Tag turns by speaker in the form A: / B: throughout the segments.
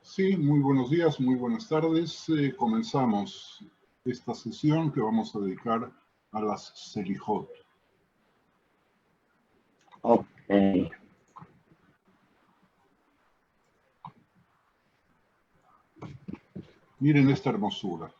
A: Sí, muy buenos días, muy buenas tardes. Comenzamos esta sesión que vamos a dedicar a las Selijot.
B: Ok.
A: Miren esta hermosura.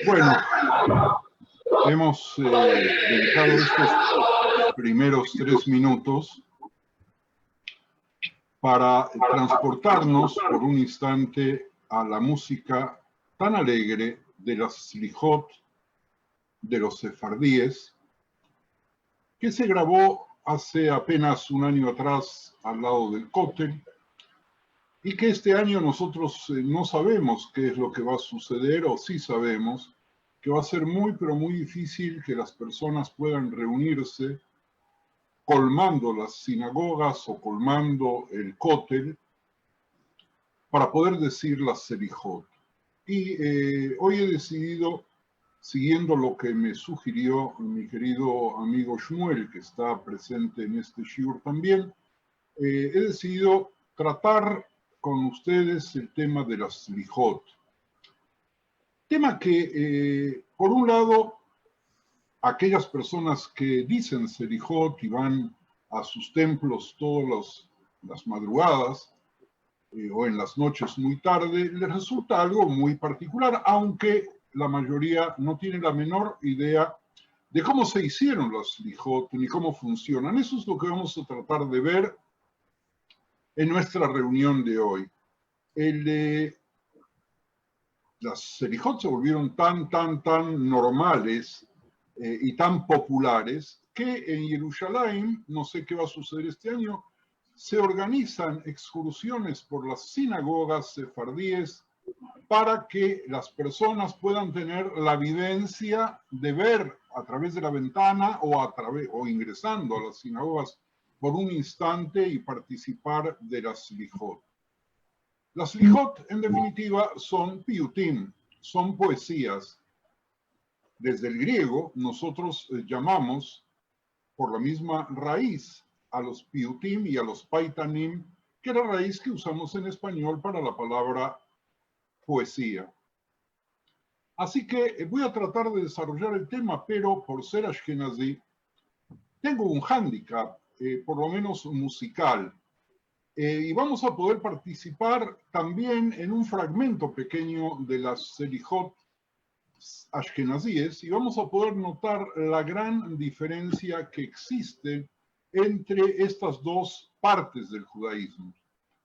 A: Bueno, hemos dedicado estos primeros 3 minutos para transportarnos por un instante a la música tan alegre de las Selijot, de los sefardíes, que se grabó hace apenas un año atrás al lado del Kotel, y que este año nosotros no sabemos qué es lo que va a suceder, o sí sabemos que va a ser muy, pero muy difícil que las personas puedan reunirse colmando las sinagogas o colmando el Kotel para poder decir las Selijot. Y hoy he decidido, siguiendo lo que me sugirió mi querido amigo Shmuel, que está presente en este shiur también, he decidido tratar con ustedes el tema de las Selijot. Tema que, por un lado, aquellas personas que dicen Selijot y van a sus templos todas las madrugadas o en las noches muy tarde, les resulta algo muy particular, aunque la mayoría no tiene la menor idea de cómo se hicieron las Selijot ni cómo funcionan. Eso es lo que vamos a tratar de ver en nuestra reunión de hoy. Las Selijot se volvieron tan normales y tan populares que en Jerusalén, no sé qué va a suceder este año, se organizan excursiones por las sinagogas sefardíes para que las personas puedan tener la vivencia de ver a través de la ventana o ingresando a las sinagogas por un instante y participar de las slijot. Las slijot, en definitiva, son piyutim, son poesías. Desde el griego, nosotros llamamos por la misma raíz a los piyutim y a los paitanim, que es la raíz que usamos en español para la palabra poesía. Así que voy a tratar de desarrollar el tema, pero por ser ashkenazí, tengo un hándicap, por lo menos musical, y vamos a poder participar también en un fragmento pequeño de las selijot ashkenazíes, y vamos a poder notar la gran diferencia que existe entre estas dos partes del judaísmo,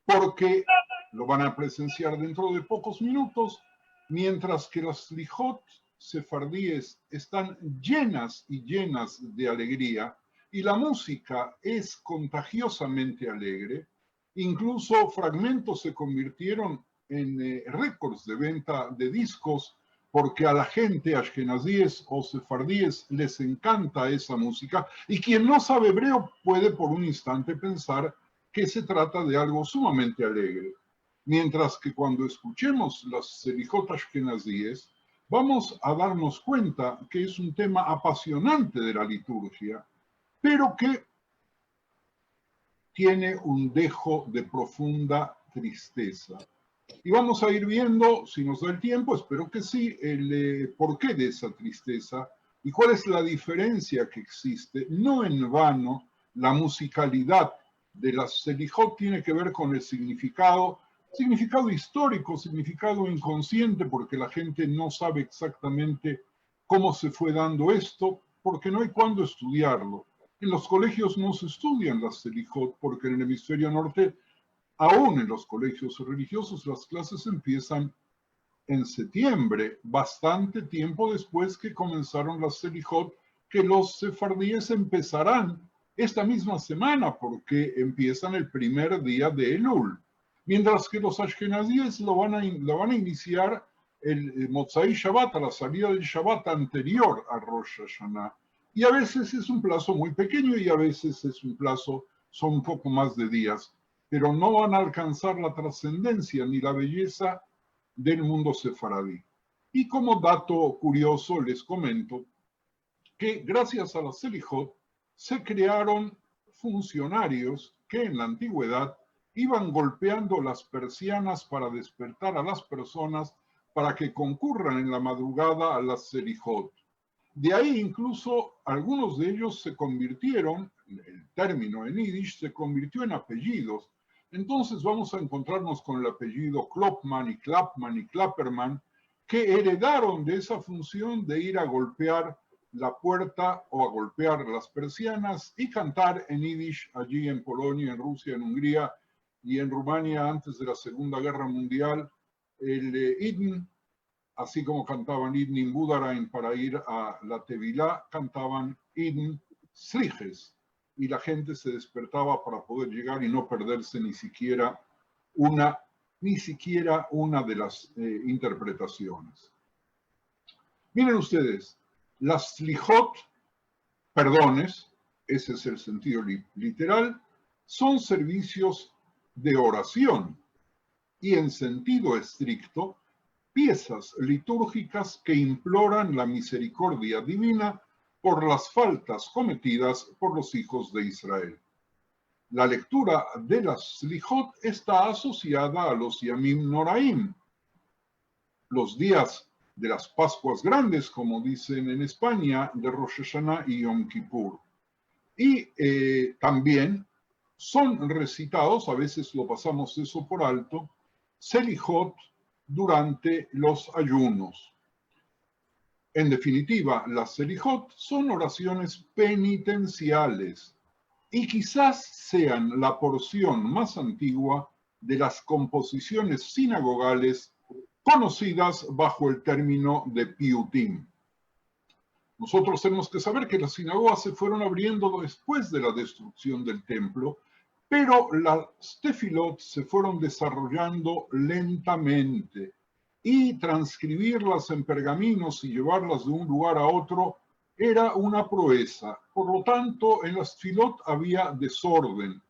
A: porque lo van a presenciar dentro de pocos minutos, mientras que las slijot sefardíes están llenas y llenas de alegría, y la música es contagiosamente alegre. Incluso fragmentos se convirtieron en récords de venta de discos, porque a la gente ashkenazíes o sefardíes les encanta esa música, y quien no sabe hebreo puede por un instante pensar que se trata de algo sumamente alegre. Mientras que cuando escuchemos las selijot ashkenazíes, vamos a darnos cuenta que es un tema apasionante de la liturgia, pero que tiene un dejo de profunda tristeza. Y vamos a ir viendo, si nos da el tiempo, espero que sí, el porqué de esa tristeza y cuál es la diferencia que existe. No en vano, la musicalidad de las selijot tiene que ver con el significado histórico, significado inconsciente, porque la gente no sabe exactamente cómo se fue dando esto, porque no hay cuándo estudiarlo. En los colegios no se estudian las selijot, porque en el hemisferio norte, aún en los colegios religiosos, las clases empiezan en septiembre, bastante tiempo después que comenzaron las selijot, que los sefardíes empezarán esta misma semana, porque empiezan el primer día de Elul, mientras que los ashkenazíes lo van a iniciar el Motzai Shabbat, a la salida del Shabbat anterior a Rosh Hashanah. Y a veces es un plazo muy pequeño y a veces es un plazo, son un poco más de días, pero no van a alcanzar la trascendencia ni la belleza del mundo sefaradí. Y como dato curioso les comento que gracias a la selijot se crearon funcionarios que en la antigüedad iban golpeando las persianas para despertar a las personas para que concurran en la madrugada a las selijot. De ahí incluso algunos de ellos se convirtieron, el término en yiddish se convirtió en apellidos. Entonces vamos a encontrarnos con el apellido Klopman y Klapman y Klapperman, que heredaron de esa función de ir a golpear la puerta o a golpear las persianas y cantar en yiddish allí en Polonia, en Rusia, en Hungría y en Rumania antes de la Segunda Guerra Mundial, el Idn. Así como cantaban Idn in Budarain para ir a la Tevilá, cantaban Idn Slijes, y la gente se despertaba para poder llegar y no perderse ni siquiera una de las interpretaciones. Miren ustedes, las slijot, perdones, ese es el sentido literal, son servicios de oración y en sentido estricto, piezas litúrgicas que imploran la misericordia divina por las faltas cometidas por los hijos de Israel. La lectura de las slijot está asociada a los Yamim Noraim, los días de las Pascuas Grandes, como dicen en España, de Rosh Hashanah y Yom Kippur. Y también son recitados, a veces lo pasamos eso por alto, selijot durante los ayunos. En definitiva, las selijot son oraciones penitenciales y quizás sean la porción más antigua de las composiciones sinagogales conocidas bajo el término de piyutim. Nosotros tenemos que saber que las sinagogas se fueron abriendo después de la destrucción del templo, pero las tefilot se fueron desarrollando lentamente y transcribirlas en pergaminos y llevarlas de un lugar a otro era una proeza. Por lo tanto, en las tefilot había desorden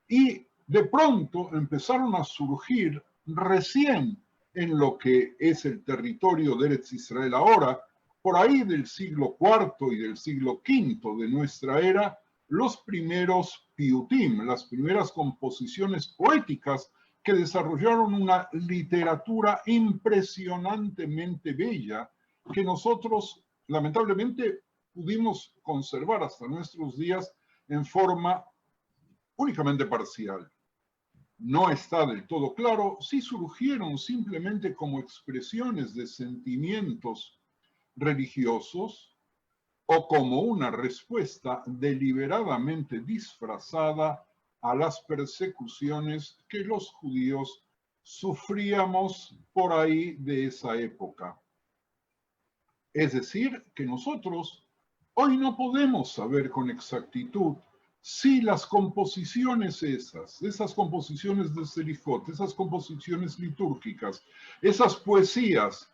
A: y de pronto empezaron a surgir recién en lo que es el territorio de Eretz Israel ahora, por ahí del siglo IV y del siglo V de nuestra era, los primeros piutim, las primeras composiciones poéticas que desarrollaron una literatura impresionantemente bella que nosotros lamentablemente pudimos conservar hasta nuestros días en forma únicamente parcial. No está del todo claro si surgieron simplemente como expresiones de sentimientos religiosos o como una respuesta deliberadamente disfrazada a las persecuciones que los judíos sufríamos por ahí de esa época. Es decir, que nosotros hoy no podemos saber con exactitud si las composiciones esas composiciones de Selijot, esas composiciones litúrgicas, esas poesías,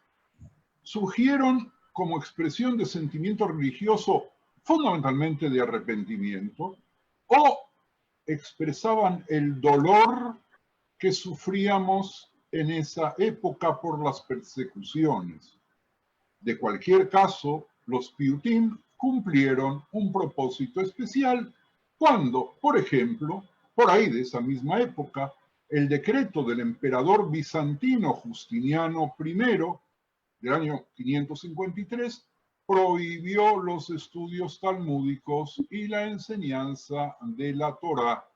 A: surgieron como expresión de sentimiento religioso fundamentalmente de arrepentimiento o expresaban el dolor que sufríamos en esa época por las persecuciones. De cualquier caso, los piutim cumplieron un propósito especial cuando, por ejemplo, por ahí de esa misma época, el decreto del emperador bizantino Justiniano I del año 553 prohibió los estudios talmúdicos y la enseñanza de la Torá,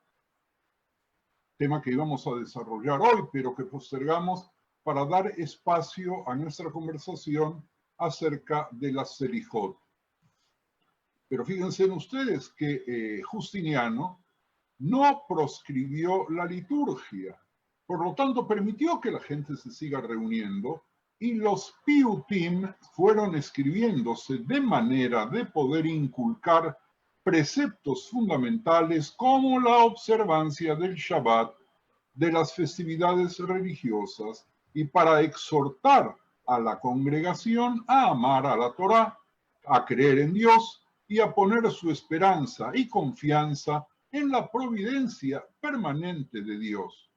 A: tema que íbamos a desarrollar hoy, pero que postergamos para dar espacio a nuestra conversación acerca de la Selijot. Pero fíjense ustedes que Justiniano no proscribió la liturgia, por lo tanto permitió que la gente se siga reuniendo y los piutim fueron escribiéndose de manera de poder inculcar preceptos fundamentales como la observancia del Shabbat, de las festividades religiosas y para exhortar a la congregación a amar a la Torá, a creer en Dios y a poner su esperanza y confianza en la providencia permanente de Dios.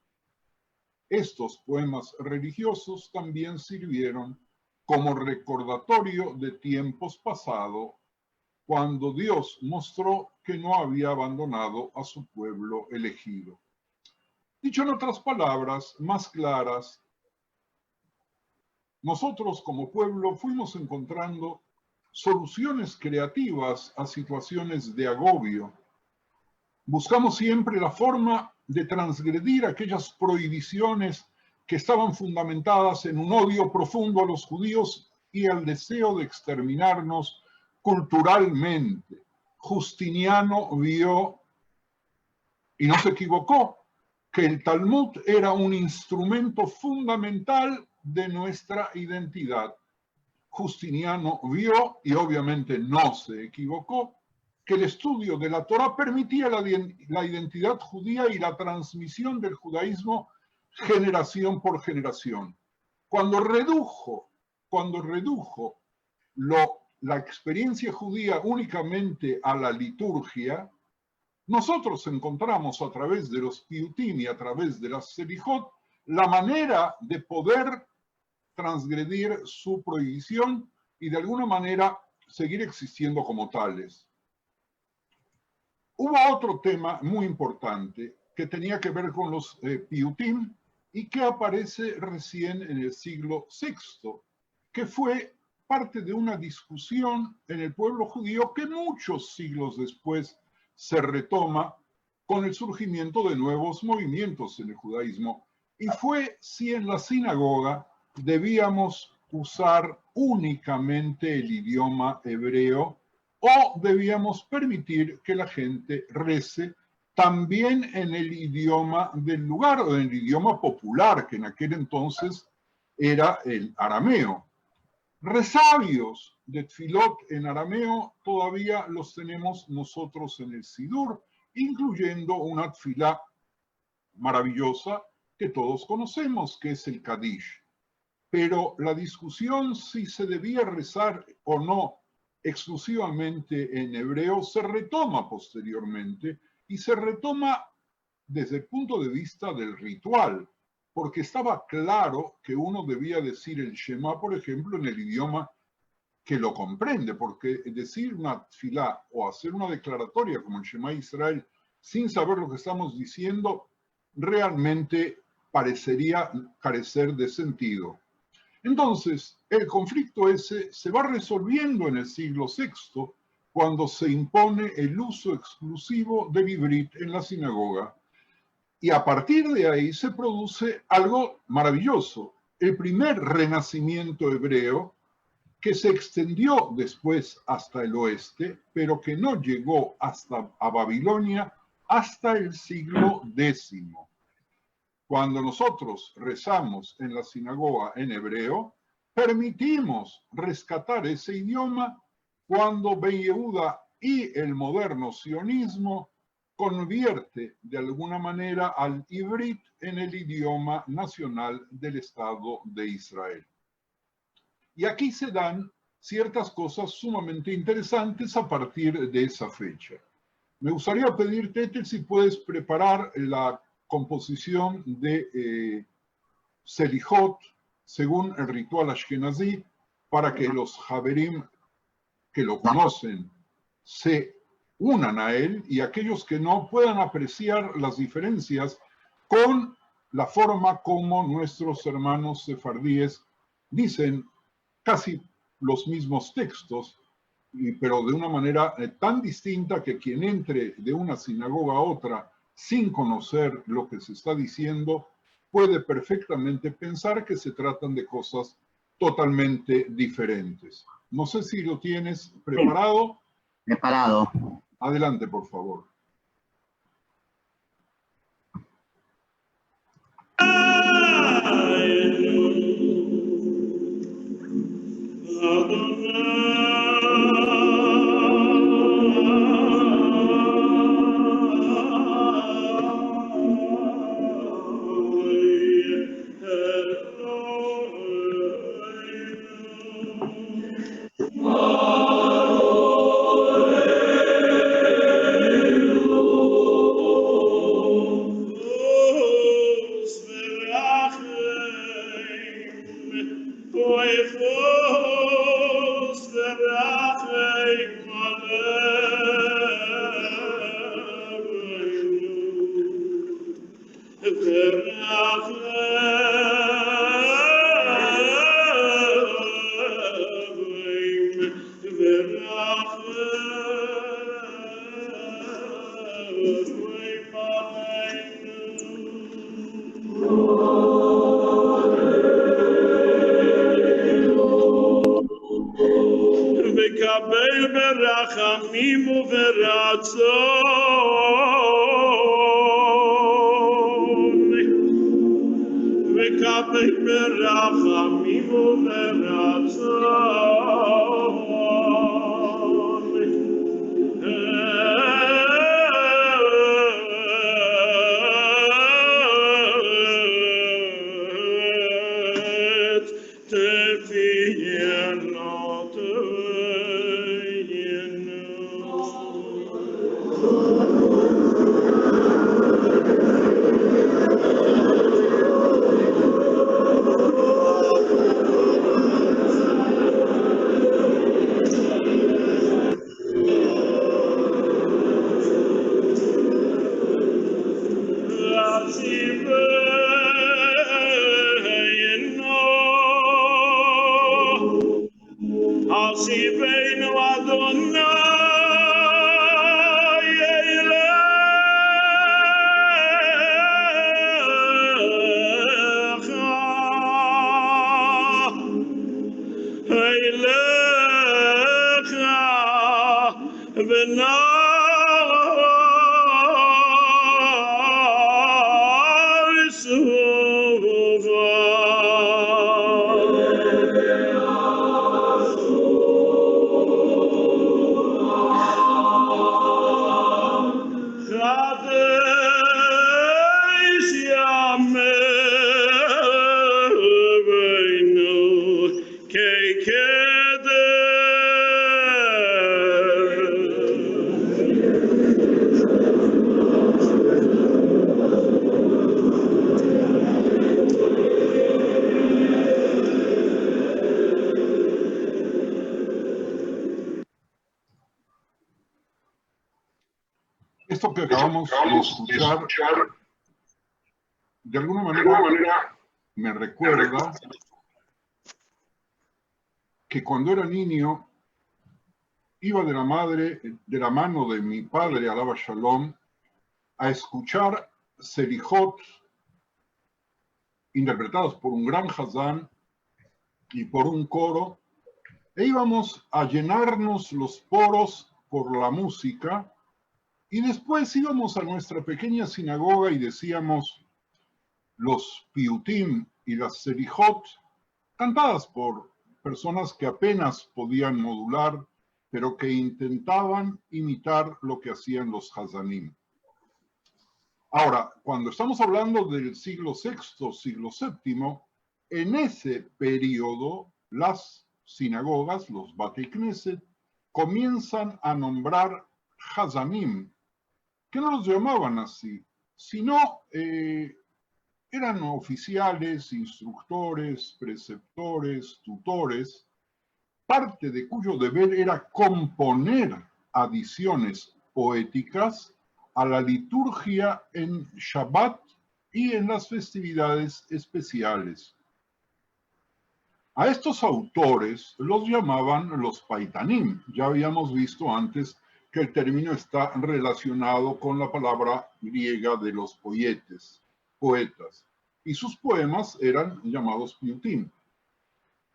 A: Estos poemas religiosos también sirvieron como recordatorio de tiempos pasados, cuando Dios mostró que no había abandonado a su pueblo elegido. Dicho en otras palabras, más claras, nosotros como pueblo fuimos encontrando soluciones creativas a situaciones de agobio. Buscamos siempre la forma de transgredir aquellas prohibiciones que estaban fundamentadas en un odio profundo a los judíos y al deseo de exterminarnos culturalmente. Justiniano vio, y no se equivocó, que el Talmud era un instrumento fundamental de nuestra identidad. Justiniano vio, y obviamente no se equivocó, que el estudio de la Torá permitía la identidad judía y la transmisión del judaísmo generación por generación. Cuando redujo la experiencia judía únicamente a la liturgia, nosotros encontramos a través de los piutim y a través de las selijot la manera de poder transgredir su prohibición y de alguna manera seguir existiendo como tales. Hubo otro tema muy importante que tenía que ver con los piutim y que aparece recién en el siglo VI, que fue parte de una discusión en el pueblo judío que muchos siglos después se retoma con el surgimiento de nuevos movimientos en el judaísmo, y fue si en la sinagoga debíamos usar únicamente el idioma hebreo o debíamos permitir que la gente rece también en el idioma del lugar o en el idioma popular, que en aquel entonces era el arameo. Resabios de tfilot en arameo todavía los tenemos nosotros en el Sidur, incluyendo una tfilá maravillosa que todos conocemos, que es el Kadish. Pero la discusión si se debía rezar o no exclusivamente en hebreo se retoma posteriormente y se retoma desde el punto de vista del ritual, porque estaba claro que uno debía decir el Shema, por ejemplo, en el idioma que lo comprende, porque decir una tfilá o hacer una declaratoria como el Shema Israel sin saber lo que estamos diciendo realmente parecería carecer de sentido. Entonces, el conflicto ese se va resolviendo en el siglo VI, cuando se impone el uso exclusivo del ibrit en la sinagoga. Y a partir de ahí se produce algo maravilloso, el primer renacimiento hebreo que se extendió después hasta el oeste, pero que no llegó hasta a Babilonia hasta el siglo X. Cuando nosotros rezamos en la sinagoga en hebreo, permitimos rescatar ese idioma cuando Ben Yehuda y el moderno sionismo convierte de alguna manera al ibrit en el idioma nacional del Estado de Israel. Y aquí se dan ciertas cosas sumamente interesantes a partir de esa fecha. Me gustaría pedirte, Ethel, si puedes preparar la composición de Selijot según el ritual ashkenazí para que los Haverim que lo conocen se unan a él y aquellos que no puedan apreciar las diferencias con la forma como nuestros hermanos sefardíes dicen casi los mismos textos, pero de una manera tan distinta que quien entre de una sinagoga a otra sin conocer lo que se está diciendo puede perfectamente pensar que se tratan de cosas totalmente diferentes. No sé si lo tienes preparado.
B: Preparado.
A: Adelante, por favor. Esto que acabamos de escuchar, de alguna manera me recuerda que cuando era niño iba de la mano de mi padre, Alaba Shalom, a escuchar Selijot interpretados por un gran Hazán y por un coro, e íbamos a llenarnos los poros por la música, y después íbamos a nuestra pequeña sinagoga y decíamos los piutim y las Selijot, cantadas por personas que apenas podían modular, pero que intentaban imitar lo que hacían los Hazanim. Ahora, cuando estamos hablando del siglo VI, siglo VII, en ese periodo las sinagogas, los Batei Knesset, comienzan a nombrar Hazanim, que no los llamaban así, sino eran oficiales, instructores, preceptores, tutores, parte de cuyo deber era componer adiciones poéticas a la liturgia en Shabbat y en las festividades especiales. A estos autores los llamaban los paitanim. Ya habíamos visto antes que el término está relacionado con la palabra griega de los poetas, y sus poemas eran llamados piutim.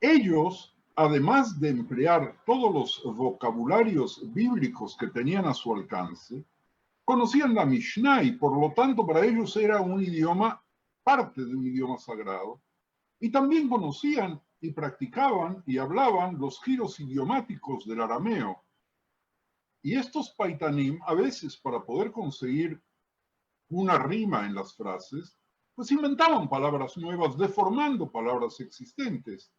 A: Ellos, además de emplear todos los vocabularios bíblicos que tenían a su alcance, conocían la Mishnah y por lo tanto para ellos era un idioma, parte de un idioma sagrado, y también conocían y practicaban y hablaban los giros idiomáticos del arameo. Y estos paitanim, a veces para poder conseguir una rima en las frases, pues inventaban palabras nuevas, deformando palabras existentes.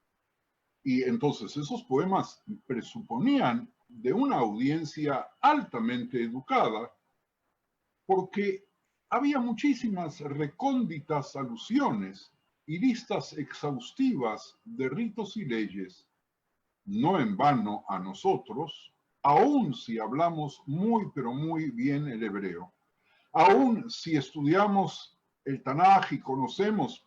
A: Y entonces esos poemas presuponían de una audiencia altamente educada, porque había muchísimas recónditas alusiones y listas exhaustivas de ritos y leyes, no en vano a nosotros, aun si hablamos muy pero muy bien el hebreo, aun si estudiamos el Tanaj y conocemos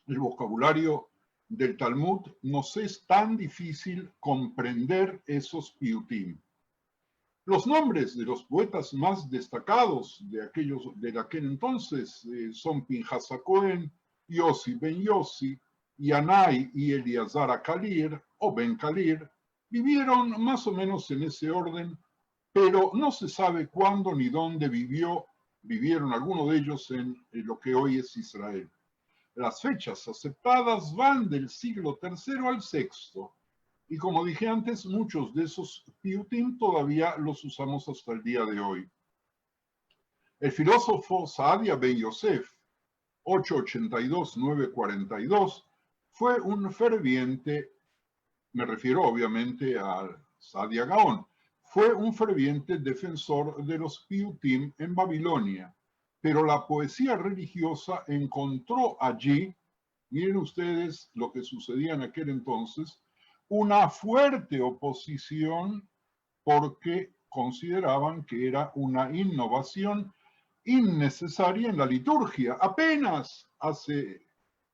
A: el vocabulario del Talmud, nos es tan difícil comprender esos piutim. Los nombres de los poetas más destacados de aquel entonces son Pinhas HaKohen, Yossi ben Yossi, Yanai y Eleazar HaKalir o Ben Kalir. Vivieron más o menos en ese orden, pero no se sabe cuándo ni dónde vivieron algunos de ellos en lo que hoy es Israel. Las fechas aceptadas van del siglo III al VI. Y como dije antes, muchos de esos piutim todavía los usamos hasta el día de hoy. El filósofo Saadia Ben Yosef, 882-942, fue un ferviente, me refiero obviamente a Saadia Gaón, fue un ferviente defensor de los piutim en Babilonia, pero la poesía religiosa encontró allí, miren ustedes lo que sucedía en aquel entonces, una fuerte oposición porque consideraban que era una innovación innecesaria en la liturgia. Apenas hace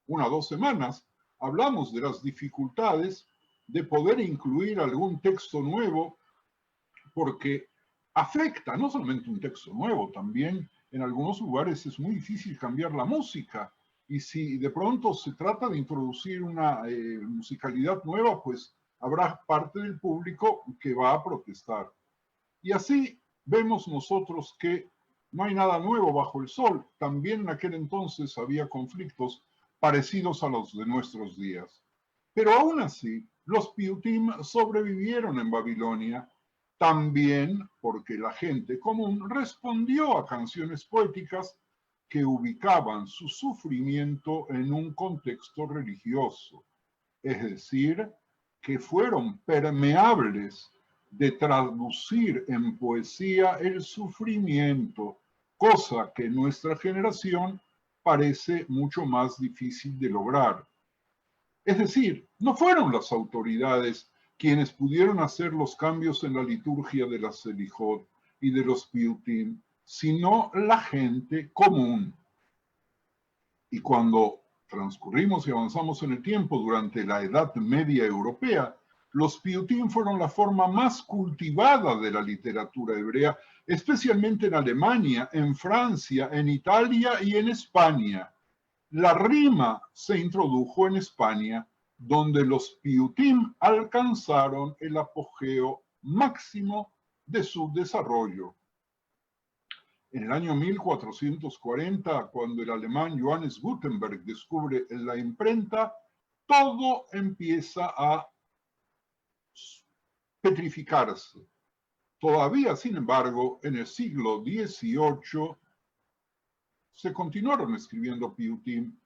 A: 1 o 2 semanas hablamos de las dificultades de poder incluir algún texto nuevo porque afecta no solamente un texto nuevo, también en algunos lugares es muy difícil cambiar la música. Y si de pronto se trata de introducir una musicalidad nueva, pues habrá parte del público que va a protestar. Y así vemos nosotros que no hay nada nuevo bajo el sol. También en aquel entonces había conflictos parecidos a los de nuestros días. Pero aún así, los piutim sobrevivieron en Babilonia, también porque la gente común respondió a canciones poéticas que ubicaban su sufrimiento en un contexto religioso, es decir, que fueron permeables de traducir en poesía el sufrimiento, cosa que en nuestra generación parece mucho más difícil de lograr. Es decir, no fueron las autoridades quienes pudieron hacer los cambios en la liturgia de la Selijot y de los piutim, sino la gente común. Y cuando transcurrimos y avanzamos en el tiempo durante la Edad Media europea, los piyutim fueron la forma más cultivada de la literatura hebrea, especialmente en Alemania, en Francia, en Italia y en España. La rima se introdujo en España, donde los piyutim alcanzaron el apogeo máximo de su desarrollo. En el año 1440, cuando el alemán Johannes Gutenberg descubre la imprenta, todo empieza a petrificarse. Todavía, sin embargo, en el siglo XVIII se continuaron escribiendo piyutim,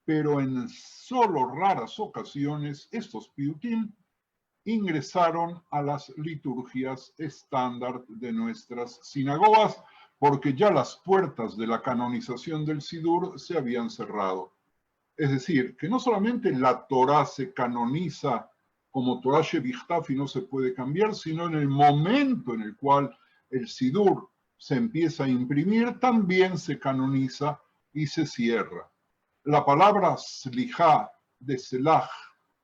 A: pero en solo raras ocasiones estos piyutim ingresaron a las liturgias estándar de nuestras sinagogas, porque ya las puertas de la canonización del Sidur se habían cerrado. Es decir, que no solamente la Torá se canoniza como Torah Shebichtaf y no se puede cambiar, sino en el momento en el cual el Sidur se empieza a imprimir, también se canoniza y se cierra. La palabra Slijá de Selach,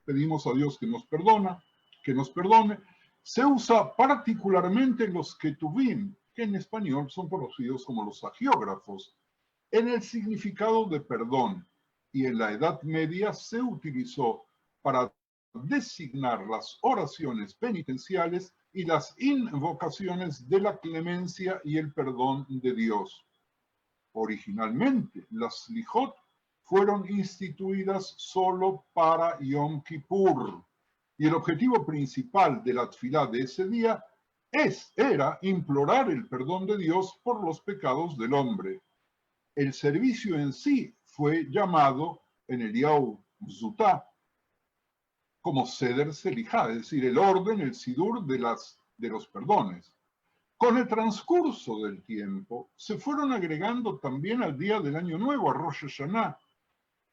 A: pedimos a Dios que nos perdone, se usa particularmente en los Ketuvim, que en español son conocidos como los agiógrafos, en el significado de perdón, y en la Edad Media se utilizó para designar las oraciones penitenciales y las invocaciones de la clemencia y el perdón de Dios. Originalmente, las Slijot fueron instituidas solo para Yom Kippur, y el objetivo principal de la tfilá de ese día era implorar el perdón de Dios por los pecados del hombre. El servicio en sí fue llamado en el Eliyahu Zutá como Seder Selijá, es decir, el orden, el sidur de los perdones. Con el transcurso del tiempo, se fueron agregando también al día del Año Nuevo, a Rosh Hashanah.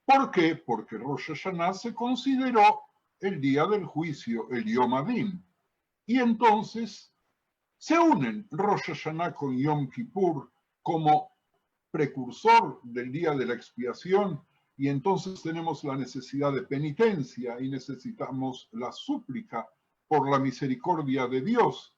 A: ¿Por qué? Porque Rosh Hashanah se consideró el día del juicio, el Yom Adin. Y entonces se unen Rosh Hashanah con Yom Kippur como precursor del día de la expiación, y entonces tenemos la necesidad de penitencia y necesitamos la súplica por la misericordia de Dios,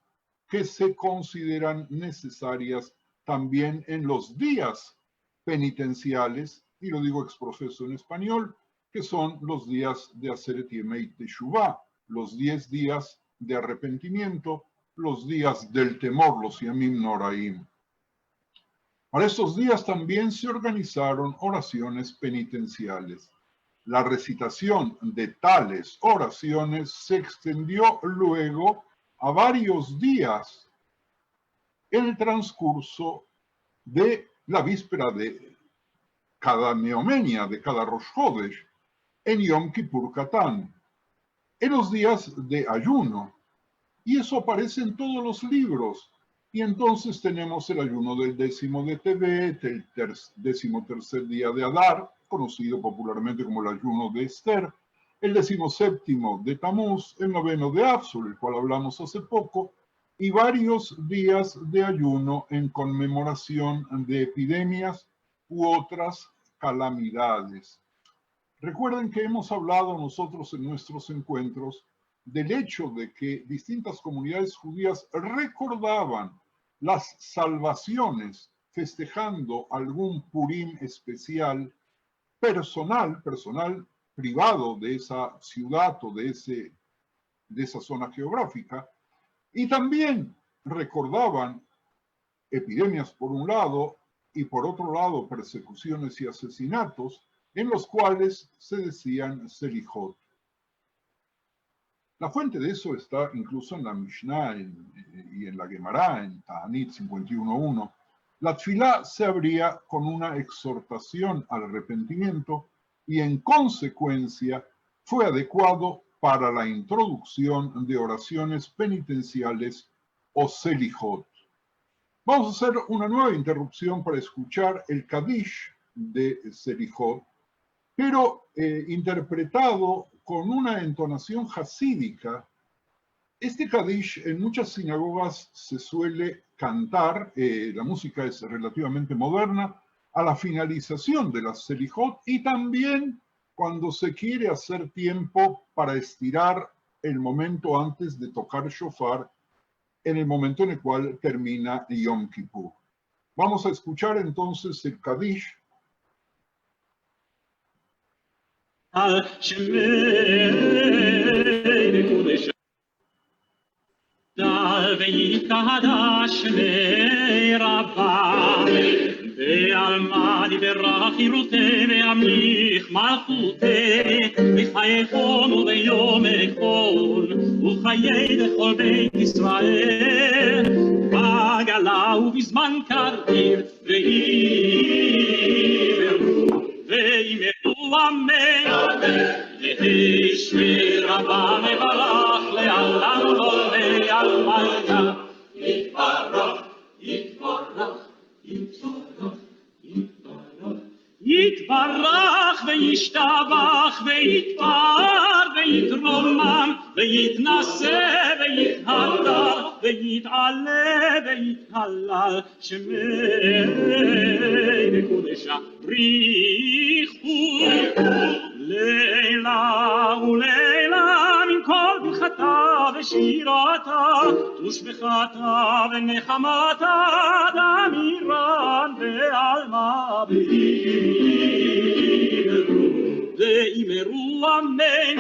A: que se consideran necesarias también en los días penitenciales, y lo digo exprofeso en español, que son los días de Aseret Yemei Teshuvah, los 10 días de arrepentimiento, los días del temor, los Yamim Noraim. Para estos días también se organizaron oraciones penitenciales. La recitación de tales oraciones se extendió luego a varios días en el transcurso de la víspera de cada Neomenia, de cada Rosh Hodesh, en Yom Kippur Katán, en los días de ayuno. Y eso aparece en todos los libros. Y entonces tenemos el ayuno del 10 de Tevet, el 13º día de Adar, conocido popularmente como el ayuno de Esther, el 17º de Tamuz, el 9º de Av, sobre el cual hablamos hace poco, y varios días de ayuno en conmemoración de epidemias u otras calamidades. Recuerden que hemos hablado nosotros en nuestros encuentros del hecho de que distintas comunidades judías recordaban las salvaciones festejando algún Purim especial, personal, privado de esa ciudad o de esa zona geográfica, y también recordaban epidemias por un lado y por otro lado persecuciones y asesinatos en los cuales se decían Selijot. La fuente de eso está incluso en la Mishnah y en la Gemara, en Ta'anit 51.1. La tfilá se abría con una exhortación al arrepentimiento y en consecuencia fue adecuado para la introducción de oraciones penitenciales o Selijot. Vamos a hacer una nueva interrupción para escuchar el Kadish de Selijot, pero interpretado con una entonación hasídica Este Kadish en muchas sinagogas se suele cantar, la música es relativamente moderna, a la finalización de la Selijot y también cuando se quiere hacer tiempo para estirar el momento antes de tocar shofar, en el momento en el cual termina Yom Kippur. Vamos a escuchar entonces el Kadish.
B: ועלמא דיברה חירותי והמליך מלכותי בחיי חום וביומי חול וחיי לכל בית ישראל בגלה ובזמן קריב ויאמרו אמן יהי שמי רבה מברך לעולם ולעלמא יתברך יתברך יתברך וישתבח ויתפאר ויתרומם ויתנשא ויתהדר ויתעלה ויתהלל שמי קודשה בריחו לילה ולילה מן כל ברכתה ושירתה ושבחתה ונחמתה דמירן ועלמא ואמרו אמן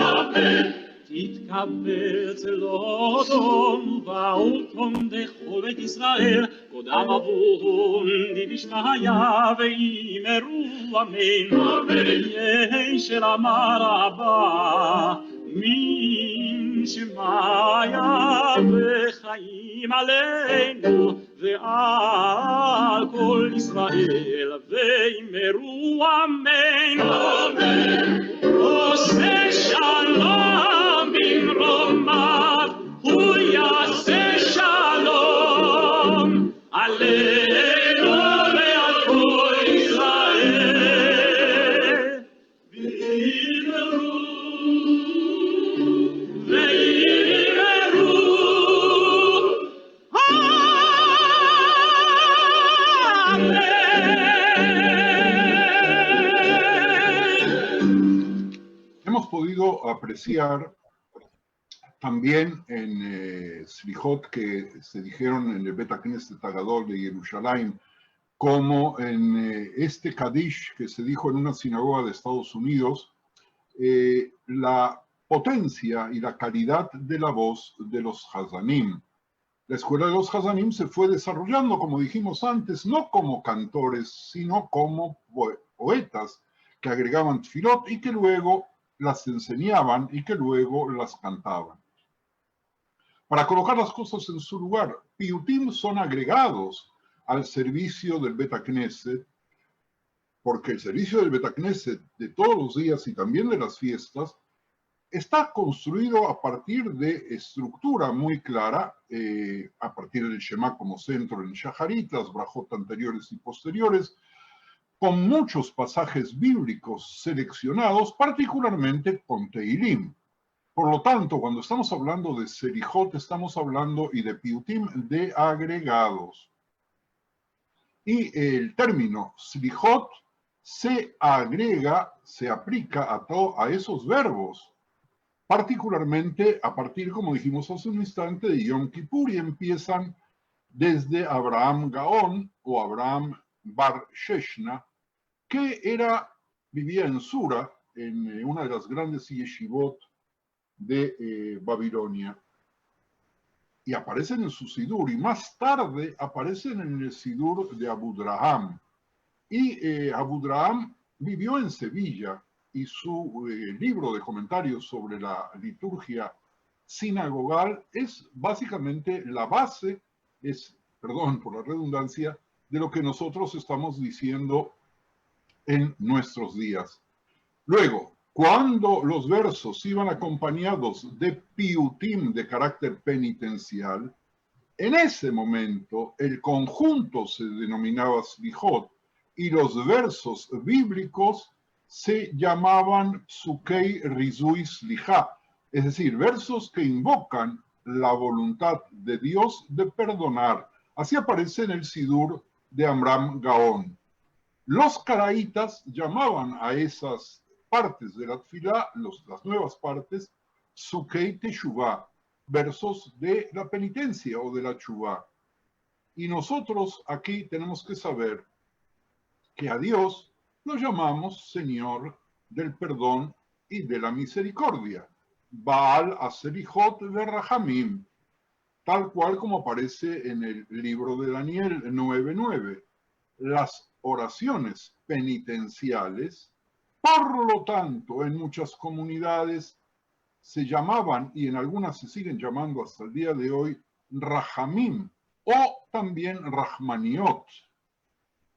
B: תתקבל צלותון ובאותון דכל בית ישראל קודם אבון דבשמיא ואמרו אמן יהי של אמר רבה מן שמיא וחיים עלינו ועל כל ישראל ואמרו אמן עושה שלום במרומיו הוא יעשה שלום עלינו ועל כל ישראל
A: Podido apreciar también en Slijot que se dijeron en el Bet HaKnesset Hagadol de Jerusalén, como en este Kadish que se dijo en una sinagoga de Estados Unidos, la potencia y la calidad de la voz de los Hazanim. La escuela de los Hazanim se fue desarrollando, como dijimos antes, no como cantores, sino como poetas que agregaban tfilot y que luego las enseñaban y que luego las cantaban. Para colocar las cosas en su lugar, piyutim son agregados al servicio del Bet HaKnesset, porque el servicio del Bet HaKnesset de todos los días y también de las fiestas está construido a partir de estructura muy clara, a partir del Shema como centro en Shaharit, las brajot anteriores y posteriores, con muchos pasajes bíblicos seleccionados, particularmente con Teilim. Por lo tanto, cuando estamos hablando de Selijot, estamos hablando y de Piyutim de agregados. Y el término Selijot se agrega, se aplica a esos verbos, particularmente a partir, como dijimos hace un instante, de Yom Kippur, y empiezan desde Abraham Gaón o Abraham Bar Sheshna, que vivía en Sura, en una de las grandes yeshivot de Babilonia, y aparecen en su Sidur, y más tarde aparecen en el Sidur de Abudraham. Y Abudraham vivió en Sevilla, y su libro de comentarios sobre la liturgia sinagogal es básicamente la base, perdón por la redundancia, de lo que nosotros estamos diciendo en nuestros días. Luego, cuando los versos iban acompañados de piyutim de carácter penitencial, en ese momento el conjunto se denominaba Slijot y los versos bíblicos se llamaban Psukei Rizui Slijá, es decir, versos que invocan la voluntad de Dios de perdonar. Así aparece en el Sidur de Amram Gaón. Los caraítas llamaban a esas partes de la tefilá, las nuevas partes, Sukei Teshuvah, versos de la penitencia o de la Teshuvah. Y nosotros aquí tenemos que saber que a Dios lo llamamos Señor del perdón y de la misericordia. Baal Aserichot Verrahamim, tal cual como aparece en el libro de Daniel 9:9. Las oraciones penitenciales, por lo tanto, en muchas comunidades se llamaban, y en algunas se siguen llamando hasta el día de hoy, Rahamim, o también Rahmaniot.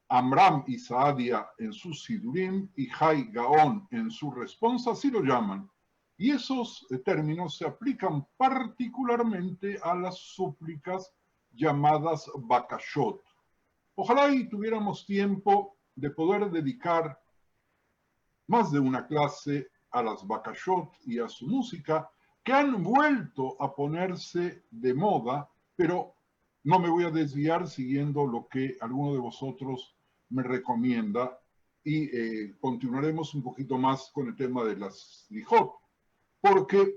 A: Amram y Saadia en su Sidurim y Jai Gaón en su responsa así lo llaman. Y esos términos se aplican particularmente a las súplicas llamadas Bakashot. Ojalá y tuviéramos tiempo de poder dedicar más de una clase a las Bakashot y a su música, que han vuelto a ponerse de moda, pero no me voy a desviar siguiendo lo que alguno de vosotros me recomienda y continuaremos un poquito más con el tema de las Slijot, porque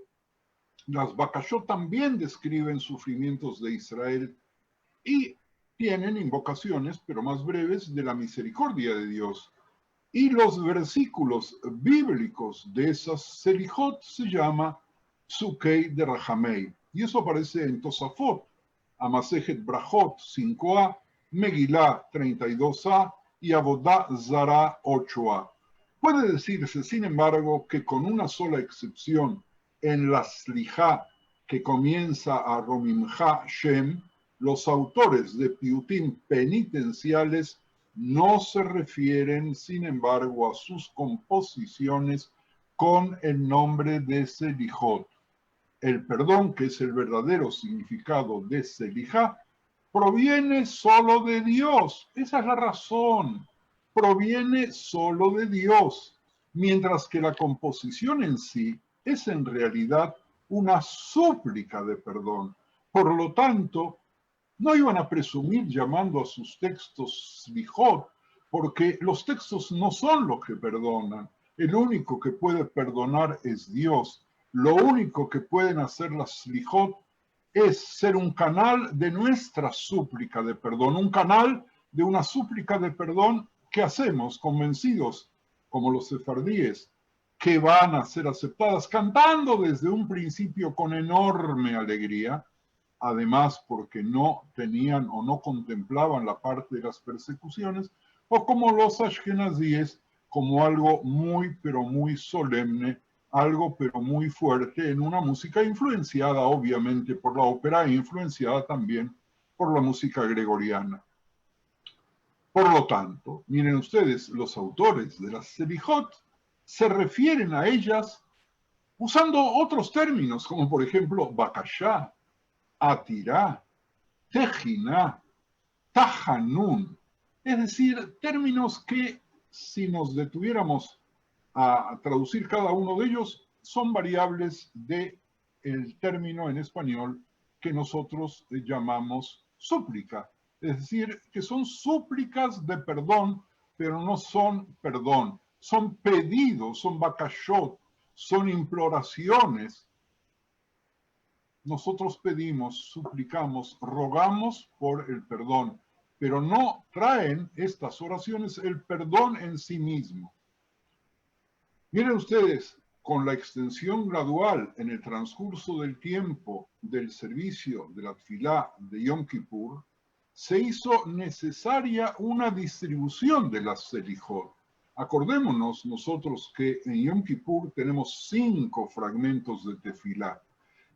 A: las Bakashot también describen sufrimientos de Israel y tienen invocaciones, pero más breves, de la misericordia de Dios. Y los versículos bíblicos de esas Selijot se llama Sukei de Rahamei. Y eso aparece en Tosafot, Amasejet Brajot 5a, Megilá 32a y Abodá Zara 8a. Puede decirse, sin embargo, que con una sola excepción, en la Slijá que comienza a Romimja Shem, los autores de piutim penitenciales no se refieren, sin embargo, a sus composiciones con el nombre de Selijot. El perdón, que es el verdadero significado de Selijá, proviene solo de Dios. Esa es la razón. Proviene solo de Dios. Mientras que la composición en sí es en realidad una súplica de perdón. Por lo tanto, no iban a presumir llamando a sus textos Slijot, porque los textos no son los que perdonan. El único que puede perdonar es Dios. Lo único que pueden hacer las Slijot es ser un canal de nuestra súplica de perdón, un canal de una súplica de perdón que hacemos convencidos, como los sefardíes, que van a ser aceptadas, cantando desde un principio con enorme alegría, además porque no tenían o no contemplaban la parte de las persecuciones, o como los ashkenazíes, como algo muy, pero muy solemne, algo pero muy fuerte en una música influenciada obviamente por la ópera e influenciada también por la música gregoriana. Por lo tanto, miren ustedes, los autores de las Selijot se refieren a ellas usando otros términos, como por ejemplo Bakashá, Atirá, Tejiná, Tajanún, es decir, términos que si nos detuviéramos a traducir cada uno de ellos, son variables del término en español que nosotros llamamos súplica. Es decir, que son súplicas de perdón, pero no son perdón. Son pedidos, son bakashot, son imploraciones. Nosotros pedimos, suplicamos, rogamos por el perdón, pero no traen estas oraciones el perdón en sí mismo. Miren ustedes, con la extensión gradual en el transcurso del tiempo del servicio de la tefilá de Yom Kippur, se hizo necesaria una distribución de las Selijot. Acordémonos nosotros que en Yom Kippur tenemos 5 fragmentos de tefilá.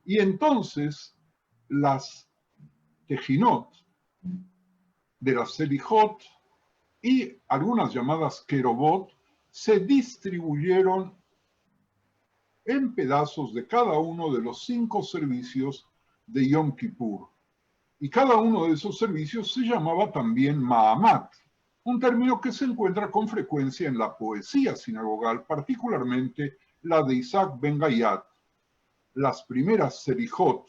A: Y entonces las tejinot de las Selijot y algunas llamadas kerobot se distribuyeron en pedazos de cada uno de los 5 servicios de Yom Kippur. Y cada uno de esos servicios se llamaba también Ma'amat, un término que se encuentra con frecuencia en la poesía sinagogal, particularmente la de Isaac Ben Gayat. Las primeras Selijot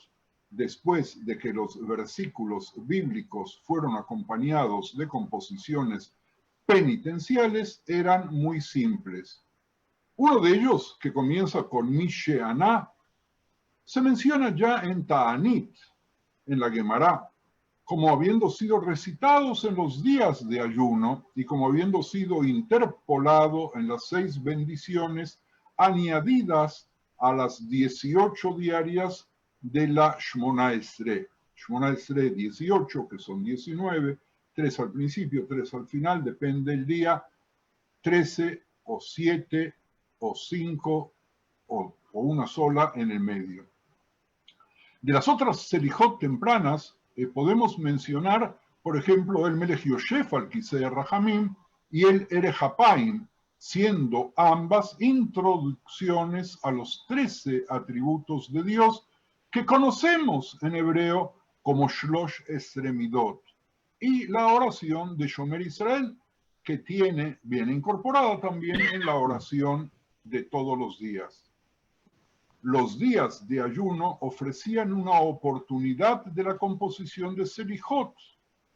A: después de que los versículos bíblicos fueron acompañados de composiciones penitenciales, eran muy simples. Uno de ellos, que comienza con Misheaná, se menciona ya en Ta'anit, en la Gemara, como habiendo sido recitados en los días de ayuno y como habiendo sido interpolado en las 6 bendiciones añadidas a las 18 diarias de la Shmona Esrei. Shmona Esrei 18, que son 19, 3 al principio, 3 al final, depende del día, 13 o 7 o 5 o una sola en el medio. De las otras Selijot tempranas, podemos mencionar, por ejemplo, el Melech Yosef al Kisei Rahamim y el Erehapaim, siendo ambas introducciones a los 13 atributos de Dios que conocemos en hebreo como Shlosh Esrei Midot, y la oración de Shomer Israel, que viene incorporada también en la oración de todos los días. Los días de ayuno ofrecían una oportunidad de la composición de Selijot.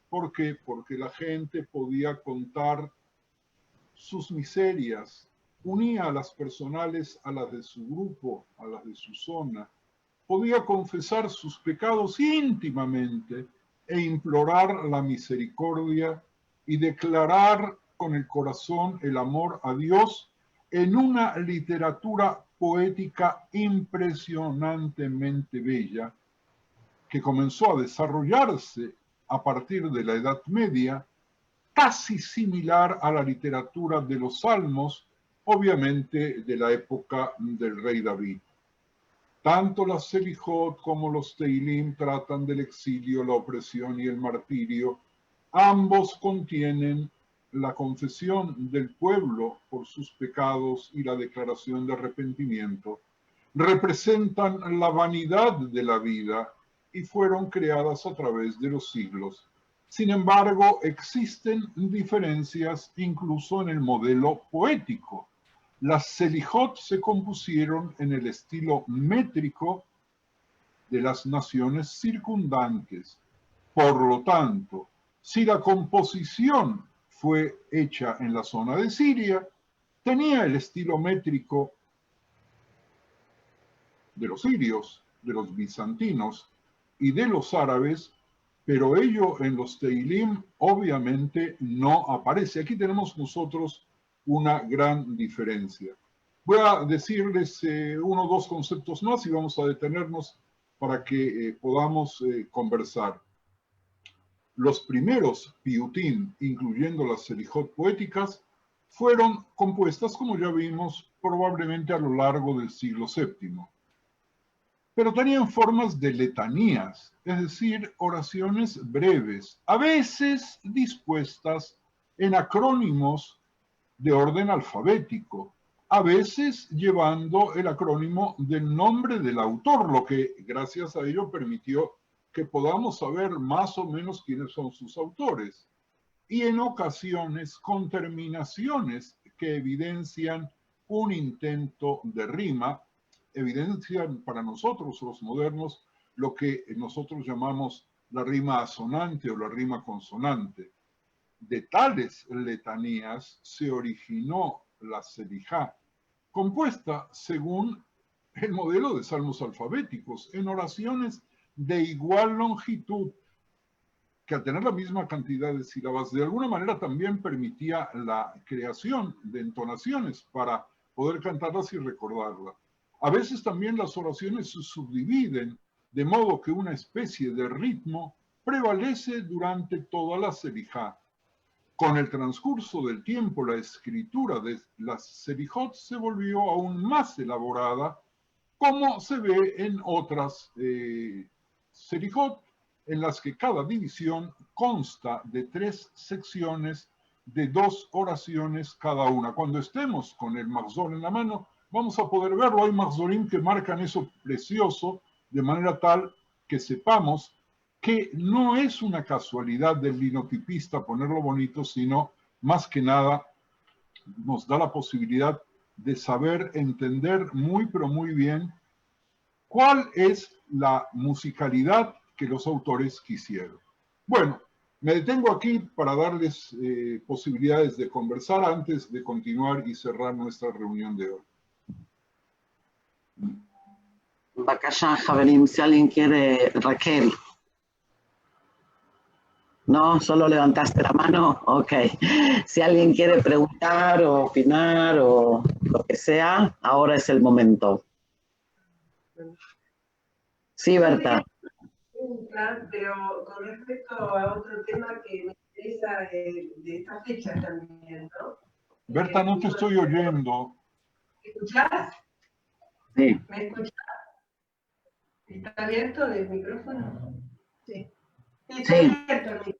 A: ¿Por qué? Porque la gente podía contar sus miserias, unía a las personales a las de su grupo, a las de su zona, podía confesar sus pecados íntimamente e implorar la misericordia y declarar con el corazón el amor a Dios en una literatura poética impresionantemente bella que comenzó a desarrollarse a partir de la Edad Media, casi similar a la literatura de los Salmos, obviamente de la época del rey David. Tanto las Selijot como los Teilim tratan del exilio, la opresión y el martirio. Ambos contienen la confesión del pueblo por sus pecados y la declaración de arrepentimiento. Representan la vanidad de la vida y fueron creadas a través de los siglos. Sin embargo, existen diferencias incluso en el modelo poético. Las Selijot se compusieron en el estilo métrico de las naciones circundantes. Por lo tanto, si la composición fue hecha en la zona de Siria, tenía el estilo métrico de los sirios, de los bizantinos y de los árabes, pero ello en los Teilim obviamente no aparece. Aquí tenemos nosotros una gran diferencia. Voy a decirles uno o dos conceptos más y vamos a detenernos para que podamos conversar. Los primeros piyutim, incluyendo las Selijot poéticas, fueron compuestas, como ya vimos, probablemente a lo largo del siglo VII. Pero tenían formas de letanías, es decir, oraciones breves, a veces dispuestas en acrónimos de orden alfabético, a veces llevando el acrónimo del nombre del autor, lo que gracias a ello permitió que podamos saber más o menos quiénes son sus autores, y en ocasiones con terminaciones que evidencian un intento de rima, evidencian para nosotros los modernos lo que nosotros llamamos la rima asonante o la rima consonante. De tales letanías se originó la Selijá, compuesta según el modelo de salmos alfabéticos, en oraciones de igual longitud, que al tener la misma cantidad de sílabas, de alguna manera también permitía la creación de entonaciones para poder cantarlas y recordarlas. A veces también las oraciones se subdividen, de modo que una especie de ritmo prevalece durante toda la Selijá. Con el transcurso del tiempo, la escritura de las Selijot se volvió aún más elaborada, como se ve en otras Selijot, en las que cada división consta de 3 secciones de 2 oraciones cada una. Cuando estemos con el Mahzor en la mano, vamos a poder verlo. Hay Mahzorim que marcan eso precioso, de manera tal que sepamos que no es una casualidad del linotipista ponerlo bonito, sino más que nada nos da la posibilidad de saber entender muy pero muy bien cuál es la musicalidad que los autores quisieron. Bueno, me detengo aquí para darles posibilidades de conversar antes de continuar y cerrar nuestra reunión de hoy.
C: Bacallá, Javerim, si alguien quiere, Raquel. No, solo levantaste la mano. Ok. Si alguien quiere preguntar o opinar o lo que sea, ahora es el momento. Sí, Berta.
D: Pero con respecto a otro tema que me interesa de esta fecha también, ¿no?
A: Berta, no te estoy oyendo.
D: ¿Me escuchás?
C: Sí.
D: ¿Me escuchás? ¿Está abierto el micrófono? Sí. Está abierto el micrófono.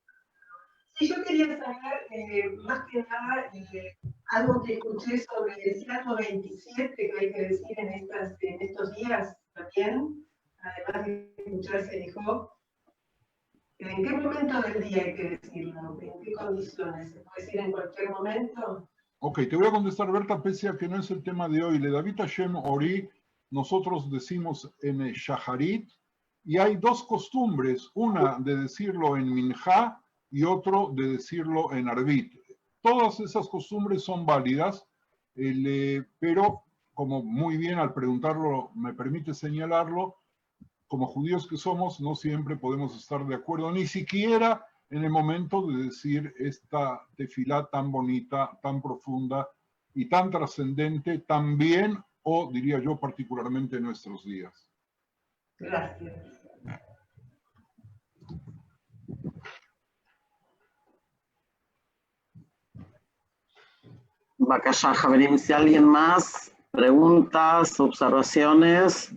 D: Sí, yo quería saber, más que nada, algo que escuché sobre el Salmo 27, que hay que decir en estos días también, además de escucharse de Job. ¿En qué momento del día hay que decirlo? ¿En qué condiciones? ¿Se puede decir en cualquier momento?
A: Ok, te voy a contestar, Berta, pese a que no es el tema de hoy. Le David Hashem Ori, nosotros decimos en Shaharit, y hay dos costumbres, una de decirlo en Minjá y otro de decirlo en Arbit. Todas esas costumbres son válidas, pero como muy bien al preguntarlo me permite señalarlo, como judíos que somos, no siempre podemos estar de acuerdo, ni siquiera en el momento de decir esta tefilá tan bonita, tan profunda y tan trascendente, también, o diría yo particularmente en nuestros días.
D: Gracias.
C: Bacallá, Javerim, si alguien más, preguntas, observaciones.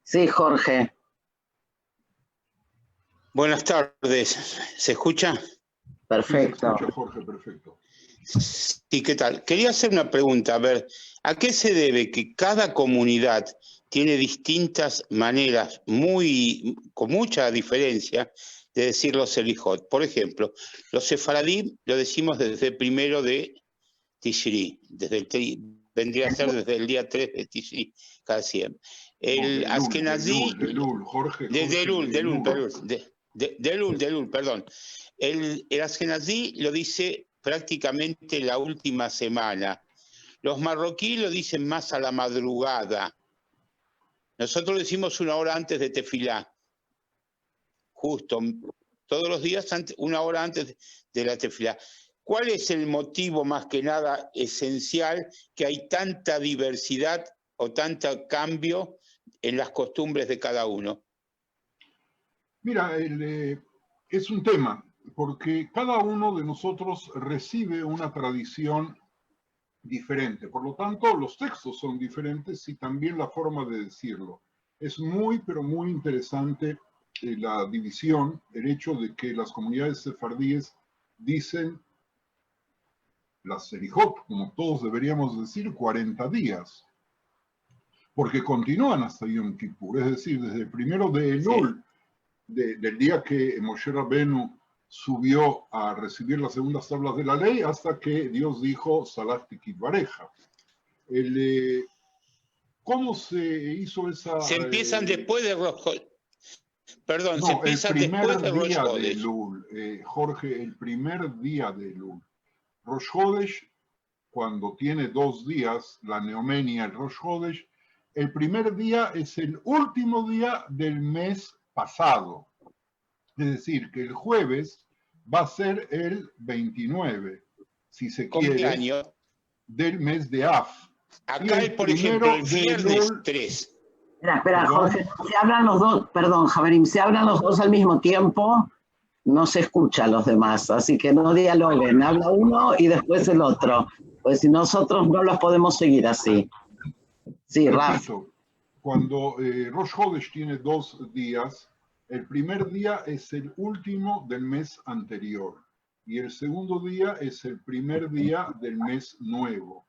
C: Sí, Jorge.
E: Buenas tardes, ¿se escucha?
C: Perfecto.
A: Sí, se escucha, Jorge, perfecto.
E: Sí, ¿qué tal? Quería hacer una pregunta, a ver, ¿a qué se debe que cada comunidad tiene distintas maneras, con mucha diferencia, de decir los selijot? Por ejemplo, los sefaradí lo decimos desde el 1 de Tishri, vendría a ser desde el día 3 de Tishri, cada 100. El Ashkenazí...
A: De Elul, Jorge.
E: De Elul, perdón. El Ashkenazí lo dice prácticamente la última semana. Los marroquíes lo dicen más a la madrugada. Nosotros decimos 1 hora antes de Tefilá. Justo, todos los días 1 hora antes de la Tefilá. ¿Cuál es el motivo más que nada esencial que hay tanta diversidad o tanto cambio en las costumbres de cada uno?
A: Mira, es un tema, porque cada uno de nosotros recibe una tradición diferente. Por lo tanto, los textos son diferentes y también la forma de decirlo. Es muy, pero muy interesante la división, el hecho de que las comunidades sefardíes dicen las selijot, como todos deberíamos decir, 40 días. Porque continúan hasta Yom Kippur, es decir, desde el 1 de Elul, del día que Moshe Rabenu subió a recibir las segundas tablas de la ley hasta que Dios dijo Salachti Kitvareja. ¿Cómo se hizo esa...?
E: Se empiezan después de Rosh Chodesh. Perdón,
A: no,
E: se empiezan después de Rosh Chodesh.
A: Jorge, el primer día de Elul. Rosh Chodesh, cuando tiene 2 días, la neomenia, el Rosh Chodesh, el primer día es el último día del mes pasado. Es decir, que el jueves va a ser el 29, si se quiere,
E: año?
A: del mes de Av.
E: Acá, por ejemplo, el viernes 3.
C: Espera, Jorge, si hablan los dos, perdón, Javerim, si hablan los dos al mismo tiempo, no se escucha a los demás, así que no dialoguen, habla uno y después el otro, pues si nosotros no los podemos seguir así. Sí, Raf.
A: Cuando Rosh Chodesh tiene 2 días, el primer día es el último del mes anterior y el segundo día es el primer día del mes nuevo.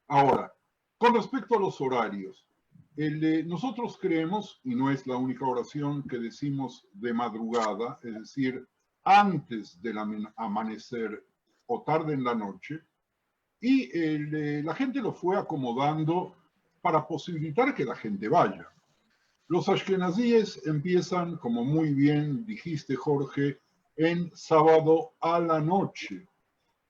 A: Ahora, con respecto a los horarios, nosotros creemos, y no es la única oración que decimos de madrugada, es decir, antes del amanecer o tarde en la noche, y la gente lo fue acomodando para posibilitar que la gente vaya. Los ashkenazíes empiezan, como muy bien dijiste, Jorge, en sábado a la noche.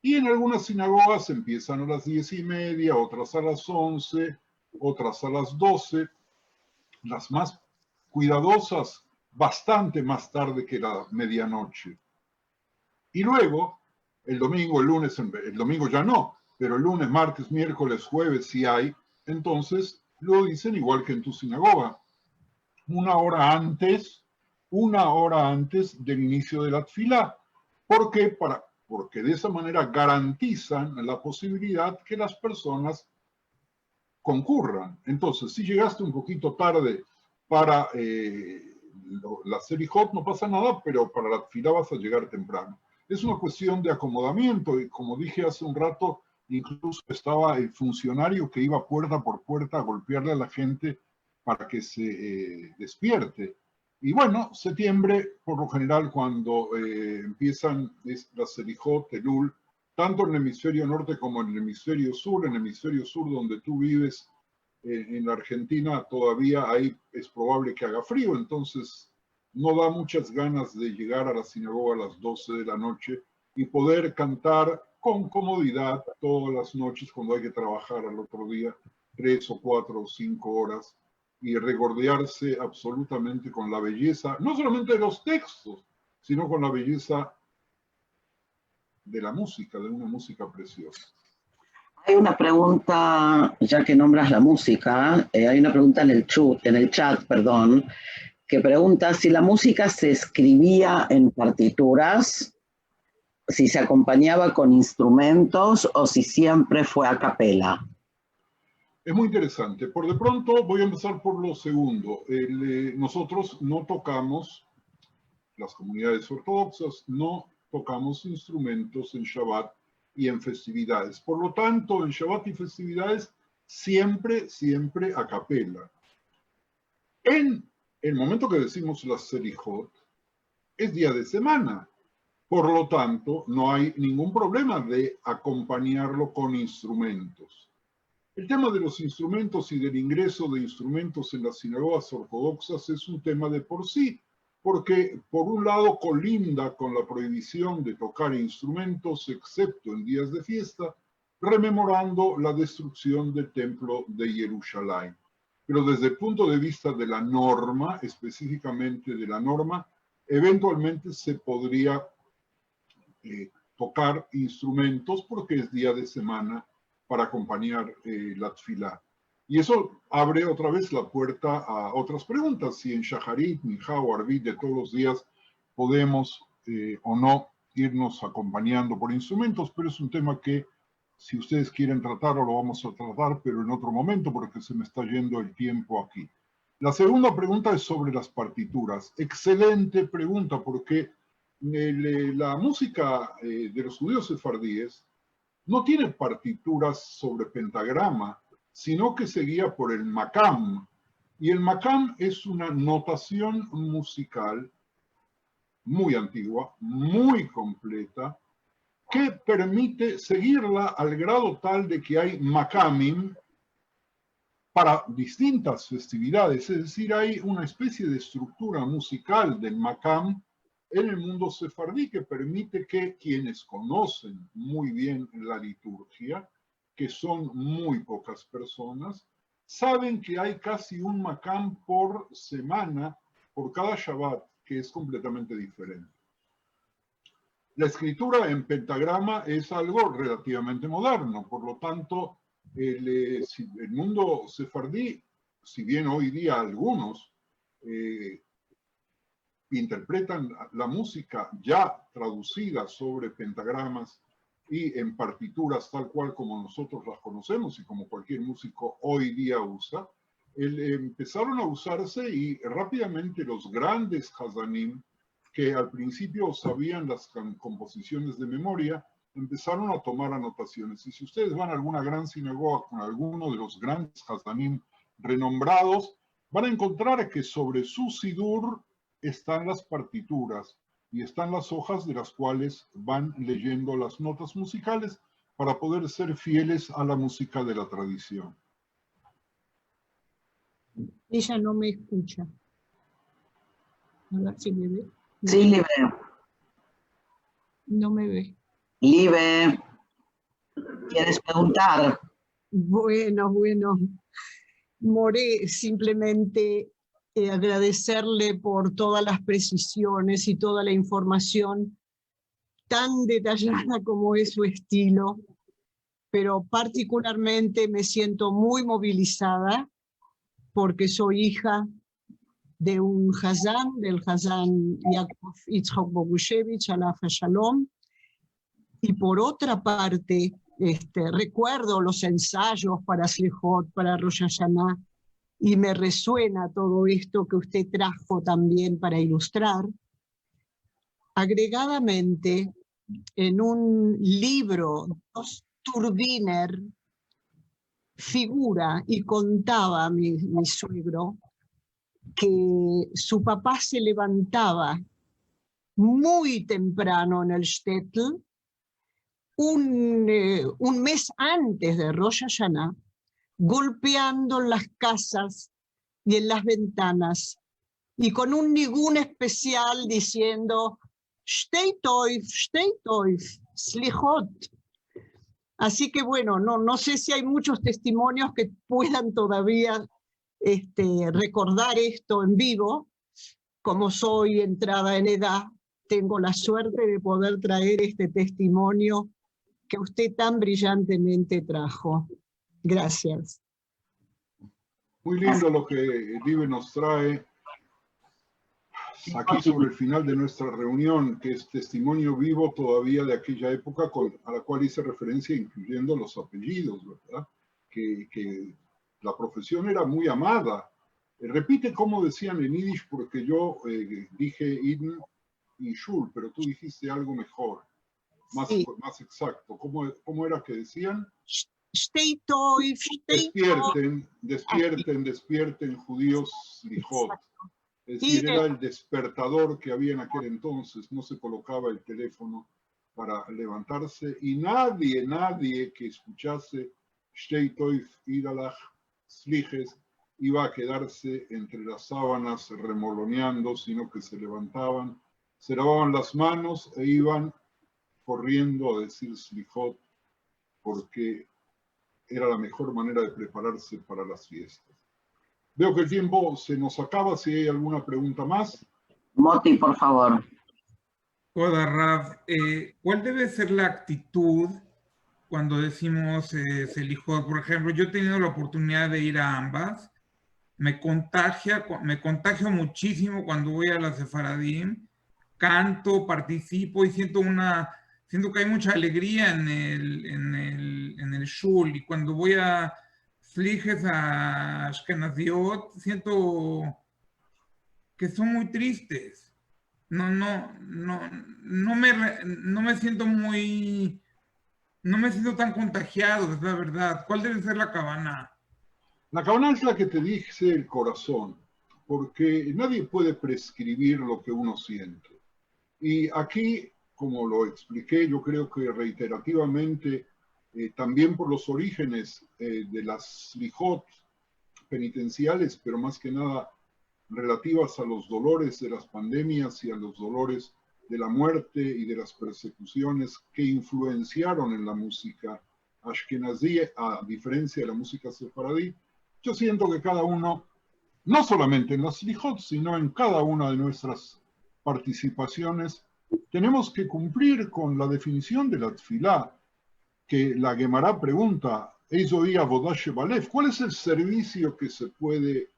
A: Y en algunas sinagogas empiezan a las 10:30, otras a las 11, otras a las 12. Las más cuidadosas, bastante más tarde que la medianoche. Y luego, el domingo, el lunes, el domingo ya no, pero el lunes, martes, miércoles, jueves, si hay, entonces lo dicen igual que en tu sinagoga. Una hora antes del inicio de la tfilá. ¿Por qué? Porque de esa manera garantizan la posibilidad que las personas concurran. Entonces, si llegaste un poquito tarde para la Selijot, no pasa nada, pero para la tfilá vas a llegar temprano. Es una cuestión de acomodamiento, y como dije hace un rato, incluso estaba el funcionario que iba puerta por puerta a golpearle a la gente para que se despierte. Y bueno, septiembre, por lo general, cuando empiezan las Selijot, Elul, tanto en el hemisferio norte como en el hemisferio sur donde tú vives, en la Argentina, todavía ahí es probable que haga frío, entonces no da muchas ganas de llegar a la sinagoga a las 12 de la noche y poder cantar con comodidad todas las noches cuando hay que trabajar al otro día 3 o 4 o 5 horas y regordearse absolutamente con la belleza, no solamente de los textos, sino con la belleza de la música, de una música preciosa.
C: Hay una pregunta, ya que nombras la música, hay una pregunta en el chat, que pregunta si la música se escribía en partituras, si se acompañaba con instrumentos o si siempre fue a capela.
A: Es muy interesante. Por de pronto voy a empezar por lo segundo. Nosotros no tocamos, las comunidades ortodoxas no tocamos instrumentos en Shabbat y en festividades. Por lo tanto, en Shabbat y festividades, siempre a capela. En el momento que decimos la Selijot, es día de semana. Por lo tanto, no hay ningún problema de acompañarlo con instrumentos. El tema de los instrumentos y del ingreso de instrumentos en las sinagogas ortodoxas es un tema de por sí, porque por un lado colinda con la prohibición de tocar instrumentos excepto en días de fiesta, rememorando la destrucción del templo de Jerusalén. Pero desde el punto de vista de la norma, específicamente de la norma, eventualmente se podría tocar instrumentos porque es día de semana para acompañar la tfilá. Y eso abre otra vez la puerta a otras preguntas, si en Shaharit, Minjá o Arvit de todos los días podemos o no irnos acompañando por instrumentos, pero es un tema que si ustedes quieren tratarlo, lo vamos a tratar, pero en otro momento porque se me está yendo el tiempo aquí. La segunda pregunta es sobre las partituras. Excelente pregunta, porque la música de los judíos sefardíes no tiene partituras sobre pentagrama, sino que se guía por el makam. Y el makam es una notación musical muy antigua, muy completa, que permite seguirla al grado tal de que hay makamim para distintas festividades. Es decir, hay una especie de estructura musical del makam en el mundo sefardí que permite que quienes conocen muy bien la liturgia, que son muy pocas personas, saben que hay casi un makam por semana, por cada Shabbat, que es completamente diferente. La escritura en pentagrama es algo relativamente moderno, por lo tanto, el mundo sefardí, si bien hoy día algunos interpretan la música ya traducida sobre pentagramas y en partituras tal cual como nosotros las conocemos y como cualquier músico hoy día usa, empezaron a usarse y rápidamente los grandes hazanim, que al principio sabían las composiciones de memoria, empezaron a tomar anotaciones. Y si ustedes van a alguna gran sinagoga con alguno de los grandes hazanim renombrados, van a encontrar que sobre su sidur están las partituras y están las hojas de las cuales van leyendo las notas musicales para poder ser fieles a la música de la tradición.
F: Ella no me escucha. A ver si me ve.
C: Sí, Libe.
F: No me ve.
C: Libe, ¿quieres preguntar?
F: Bueno, More, simplemente agradecerle por todas las precisiones y toda la información tan detallada como es su estilo, pero particularmente me siento muy movilizada porque soy hija de un Hazán, del Hazán Yakov Yitzhak Bogushevich, Alaf Shalom, y por otra parte, recuerdo los ensayos para Slijot, para Rosh Hashanah, y me resuena todo esto que usted trajo también para ilustrar. Agregadamente, en un libro, Turbiner figura y contaba mi suegro que su papá se levantaba muy temprano en el shtetl, un mes antes de Rosh Hashanah, golpeando las casas y en las ventanas, y con un nigún especial diciendo, Shtei toif, slijot. Así que bueno, no sé si hay muchos testimonios que puedan todavía recordar esto en vivo. Como soy entrada en edad, tengo la suerte de poder traer este testimonio que usted tan brillantemente trajo. Gracias.
A: Muy lindo lo que Libe nos trae aquí sobre el final de nuestra reunión, que es testimonio vivo todavía de aquella época a la cual hice referencia, incluyendo los apellidos, ¿verdad? Que la profesión era muy amada. Repite cómo decían en Yiddish, porque yo dije Idn y Shul, pero tú dijiste algo mejor,
F: Sí.
A: más exacto. ¿Cómo era que decían?
F: Shtei toif,
A: Despierten, judíos slijot. Es decir, era el despertador que había en aquel entonces, no se colocaba el teléfono para levantarse y nadie que escuchase Shtei toif idalach slijes iba a quedarse entre las sábanas remoloneando, sino que se levantaban, se lavaban las manos e iban corriendo a decir slijot, porque era la mejor manera de prepararse para las fiestas. Veo que el tiempo se nos acaba. Si hay alguna pregunta más.
C: Moti, por favor.
G: Hola, Rav. ¿Cuál debe ser la actitud cuando decimos Selijot? Por ejemplo, yo he tenido la oportunidad de ir a ambas. Me contagio muchísimo cuando voy a la Sefaradim. Canto, participo y siento que hay mucha alegría en el shul. Y cuando voy a Slijes a Ashkenaziot, siento que son muy tristes. No me siento tan contagiado, es la verdad. ¿Cuál debe ser la cabana?
A: La cabana es la que te dice el corazón, porque nadie puede prescribir lo que uno siente. Y aquí, como lo expliqué, yo creo que reiterativamente, también por los orígenes de las slijot penitenciales, pero más que nada relativas a los dolores de las pandemias y a los dolores de la muerte y de las persecuciones que influenciaron en la música ashkenazí, a diferencia de la música sefaradí. Yo siento que cada uno, no solamente en las slijot, sino en cada una de nuestras participaciones, tenemos que cumplir con la definición de la tfilá, que la Gemara pregunta, ¿cuál es el servicio que se puede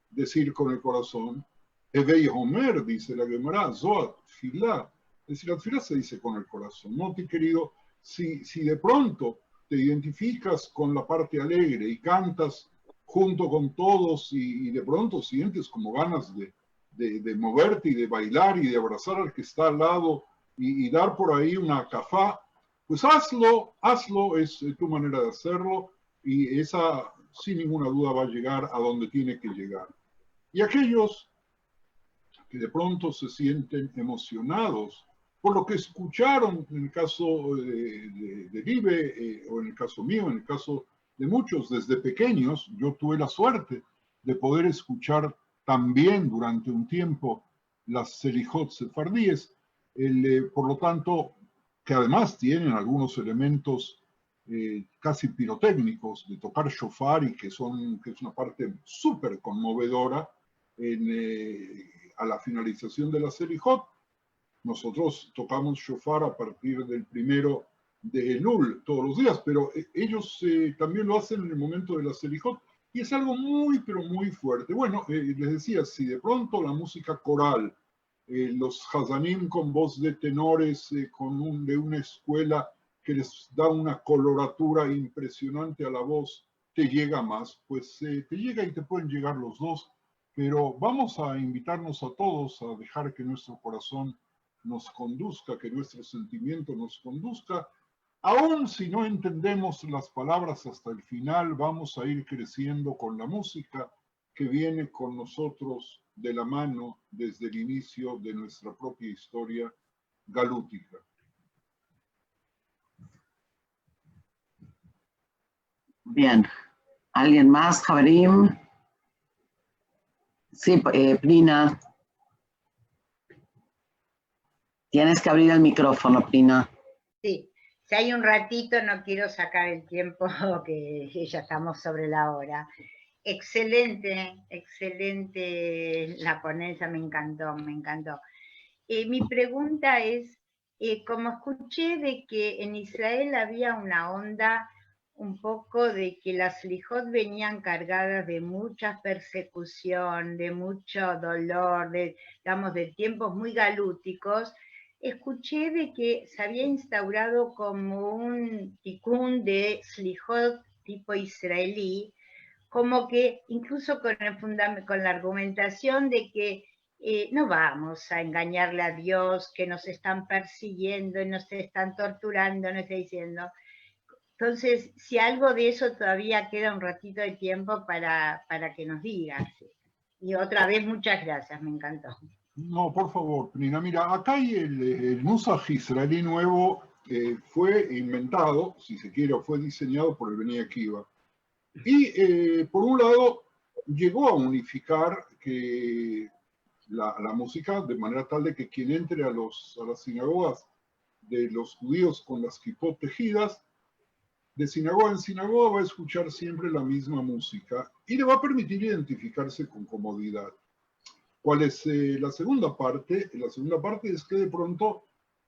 A: decir con el corazón? Evei Homer, dice la Gemara, Zoat, tfilá. Es decir, la tfilá se dice con el corazón. No, mi querido, si de pronto te identificas con la parte alegre y cantas junto con todos y de pronto sientes como ganas de moverte y de bailar y de abrazar al que está al lado y dar por ahí una kafá, pues hazlo, es tu manera de hacerlo y esa sin ninguna duda va a llegar a donde tiene que llegar. Y aquellos que de pronto se sienten emocionados por lo que escucharon, en el caso de Libe, o en el caso mío, en el caso de muchos, desde pequeños, yo tuve la suerte de poder escuchar también durante un tiempo las selijot sefardíes, por lo tanto, que además tienen algunos elementos casi pirotécnicos de tocar shofar y que es una parte súper conmovedora a la finalización de la selijot. Nosotros tocamos shofar a partir del 1 de Elul todos los días, pero ellos también lo hacen en el momento de la selijot y es algo muy, pero muy fuerte. Bueno, les decía, si de pronto la música coral, los hazanim con voz de tenores de una escuela que les da una coloratura impresionante a la voz, te llega más, pues te llega y te pueden llegar los dos, pero vamos a invitarnos a todos a dejar que nuestro corazón nos conduzca, que nuestro sentimiento nos conduzca. Aún si no entendemos las palabras hasta el final, vamos a ir creciendo con la música que viene con nosotros de la mano desde el inicio de nuestra propia historia galútica.
C: Bien. ¿Alguien más, Javarim? Sí, Prina. Tienes que abrir el micrófono, Prina.
H: Sí, si hay un ratito, no quiero sacar el tiempo, que ya estamos sobre la hora. Excelente, excelente la ponencia, me encantó, me encantó. Mi pregunta es, como escuché de que en Israel había una onda un poco de que las selijot venían cargadas de mucha persecución, de mucho dolor, digamos, de tiempos muy galúticos, escuché de que se había instaurado como un tikkun de selijot tipo israelí, como que incluso con la argumentación de que no vamos a engañarle a Dios, que nos están persiguiendo y nos están torturando, nos está diciendo. Entonces, si algo de eso todavía queda un ratito de tiempo para que nos digas. Y otra vez, muchas gracias, me encantó.
A: No, por favor, Prina. Mira, acá hay el Nusach israelí nuevo, fue inventado, si se quiere, o fue diseñado por el Bnei Akiva. Y por un lado, llegó a unificar la música de manera tal de que quien entre a las sinagogas de los judíos con las kipot tejidas, de sinagoga en sinagoga va a escuchar siempre la misma música y le va a permitir identificarse con comodidad. ¿Cuál es la segunda parte? La segunda parte es que de pronto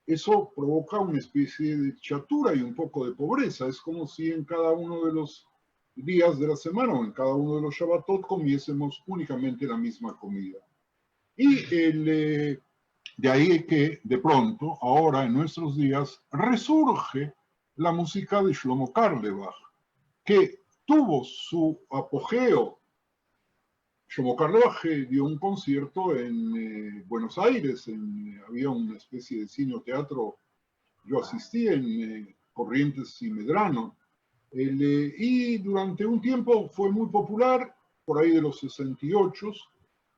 A: eso provoca una especie de chatura y un poco de pobreza. Es como si en cada uno de los días de la semana o en cada uno de los Shabbatot comiésemos únicamente la misma comida. Y de ahí que de pronto, ahora en nuestros días, resurge la música de Shlomo Carlebach, que tuvo su apogeo. Shlomo Carlebach dio un concierto en Buenos Aires, había una especie de cine o teatro, yo asistí en Corrientes y Medrano, y durante un tiempo fue muy popular, por ahí de los 68,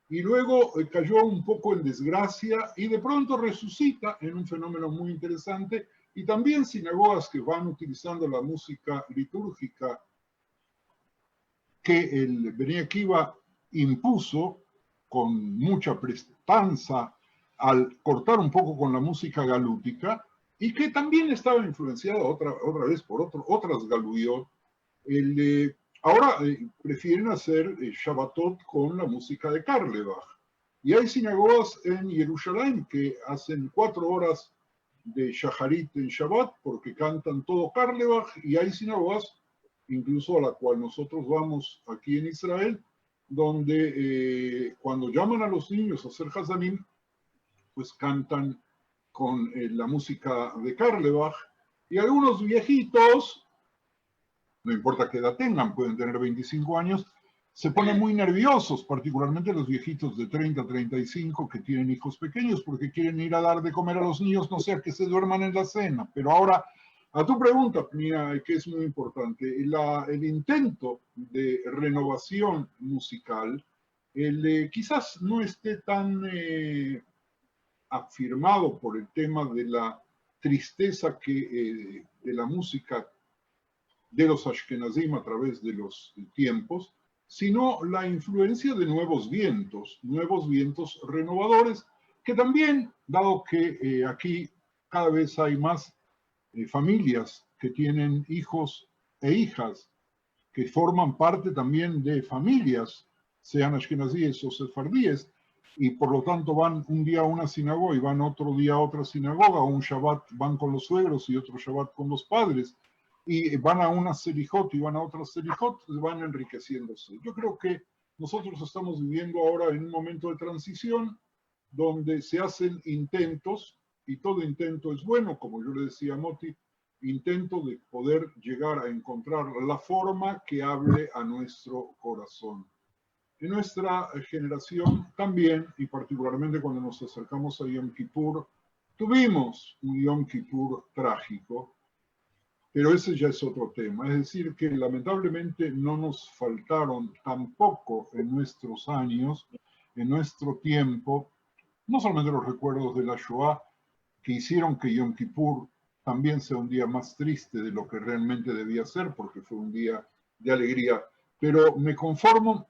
A: y luego cayó un poco en desgracia y de pronto resucita en un fenómeno muy interesante, y también sinagogas que van utilizando la música litúrgica que el Bnei Akiva impuso con mucha prestanza al cortar un poco con la música galútica, y que también estaba influenciada otra vez por otras galuyot. Ahora prefieren hacer Shabbatot con la música de Carlebach. Y hay sinagogas en Jerusalén que hacen 4 horas de Shaharit en Shabbat porque cantan todo Carlebach, y hay sinagogas, incluso a la cual nosotros vamos aquí en Israel, donde cuando llaman a los niños a hacer Hazanim, pues cantan con la música de Carlebach, y algunos viejitos, no importa qué edad tengan, pueden tener 25 años, se ponen muy nerviosos, particularmente los viejitos de 30, 35 que tienen hijos pequeños porque quieren ir a dar de comer a los niños, no sea que se duerman en la cena. Pero ahora, a tu pregunta, mira, que es muy importante, el intento de renovación musical, quizás no esté tan afirmado por el tema de la tristeza de la música de los Ashkenazim a través de los tiempos, sino la influencia de nuevos vientos renovadores, que también, dado que aquí cada vez hay más familias que tienen hijos e hijas, que forman parte también de familias, sean ashkenazíes o sefardíes, y por lo tanto van un día a una sinagoga y van otro día a otra sinagoga, o un Shabbat van con los suegros y otro Shabbat con los padres, y van a una selijot y van a otra selijot, van enriqueciéndose. Yo creo que nosotros estamos viviendo ahora en un momento de transición donde se hacen intentos, y todo intento es bueno, como yo le decía a Moti, intento de poder llegar a encontrar la forma que hable a nuestro corazón. En nuestra generación también, y particularmente cuando nos acercamos a Yom Kippur, tuvimos un Yom Kippur trágico, pero ese ya es otro tema. Es decir, que lamentablemente no nos faltaron tampoco en nuestros años, en nuestro tiempo, no solamente los recuerdos de la Shoah, que hicieron que Yom Kippur también sea un día más triste de lo que realmente debía ser, porque fue un día de alegría, pero me conformo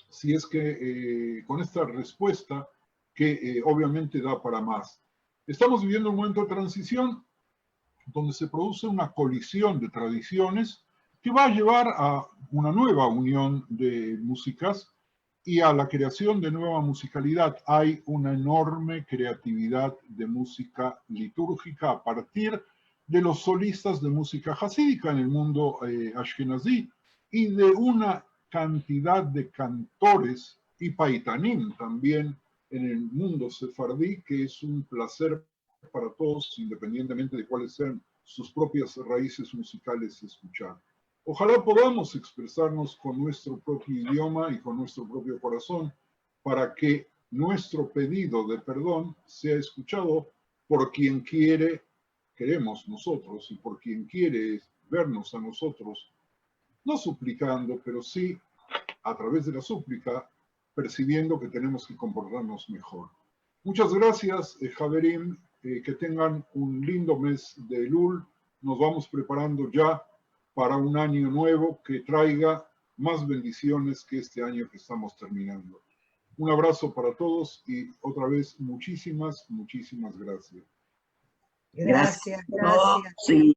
A: si es que con esta respuesta que obviamente da para más. Estamos viviendo un momento de transición donde se produce una colisión de tradiciones que va a llevar a una nueva unión de músicas y a la creación de nueva musicalidad. Hay una enorme creatividad de música litúrgica a partir de los solistas de música hasídica en el mundo ashkenazí y de una cantidad de cantores y paitanim también en el mundo sefardí, que es un placer para todos, independientemente de cuáles sean sus propias raíces musicales, escuchar. Ojalá podamos expresarnos con nuestro propio idioma y con nuestro propio corazón para que nuestro pedido de perdón sea escuchado por quien queremos nosotros, y por quien quiere vernos a nosotros, no suplicando, pero sí a través de la súplica, percibiendo que tenemos que comportarnos mejor. Muchas gracias, Javerim, que tengan un lindo mes de Elul. Nos vamos preparando ya para un año nuevo que traiga más bendiciones que este año que estamos terminando. Un abrazo para todos y otra vez muchísimas, muchísimas gracias.
C: Gracias. Sí.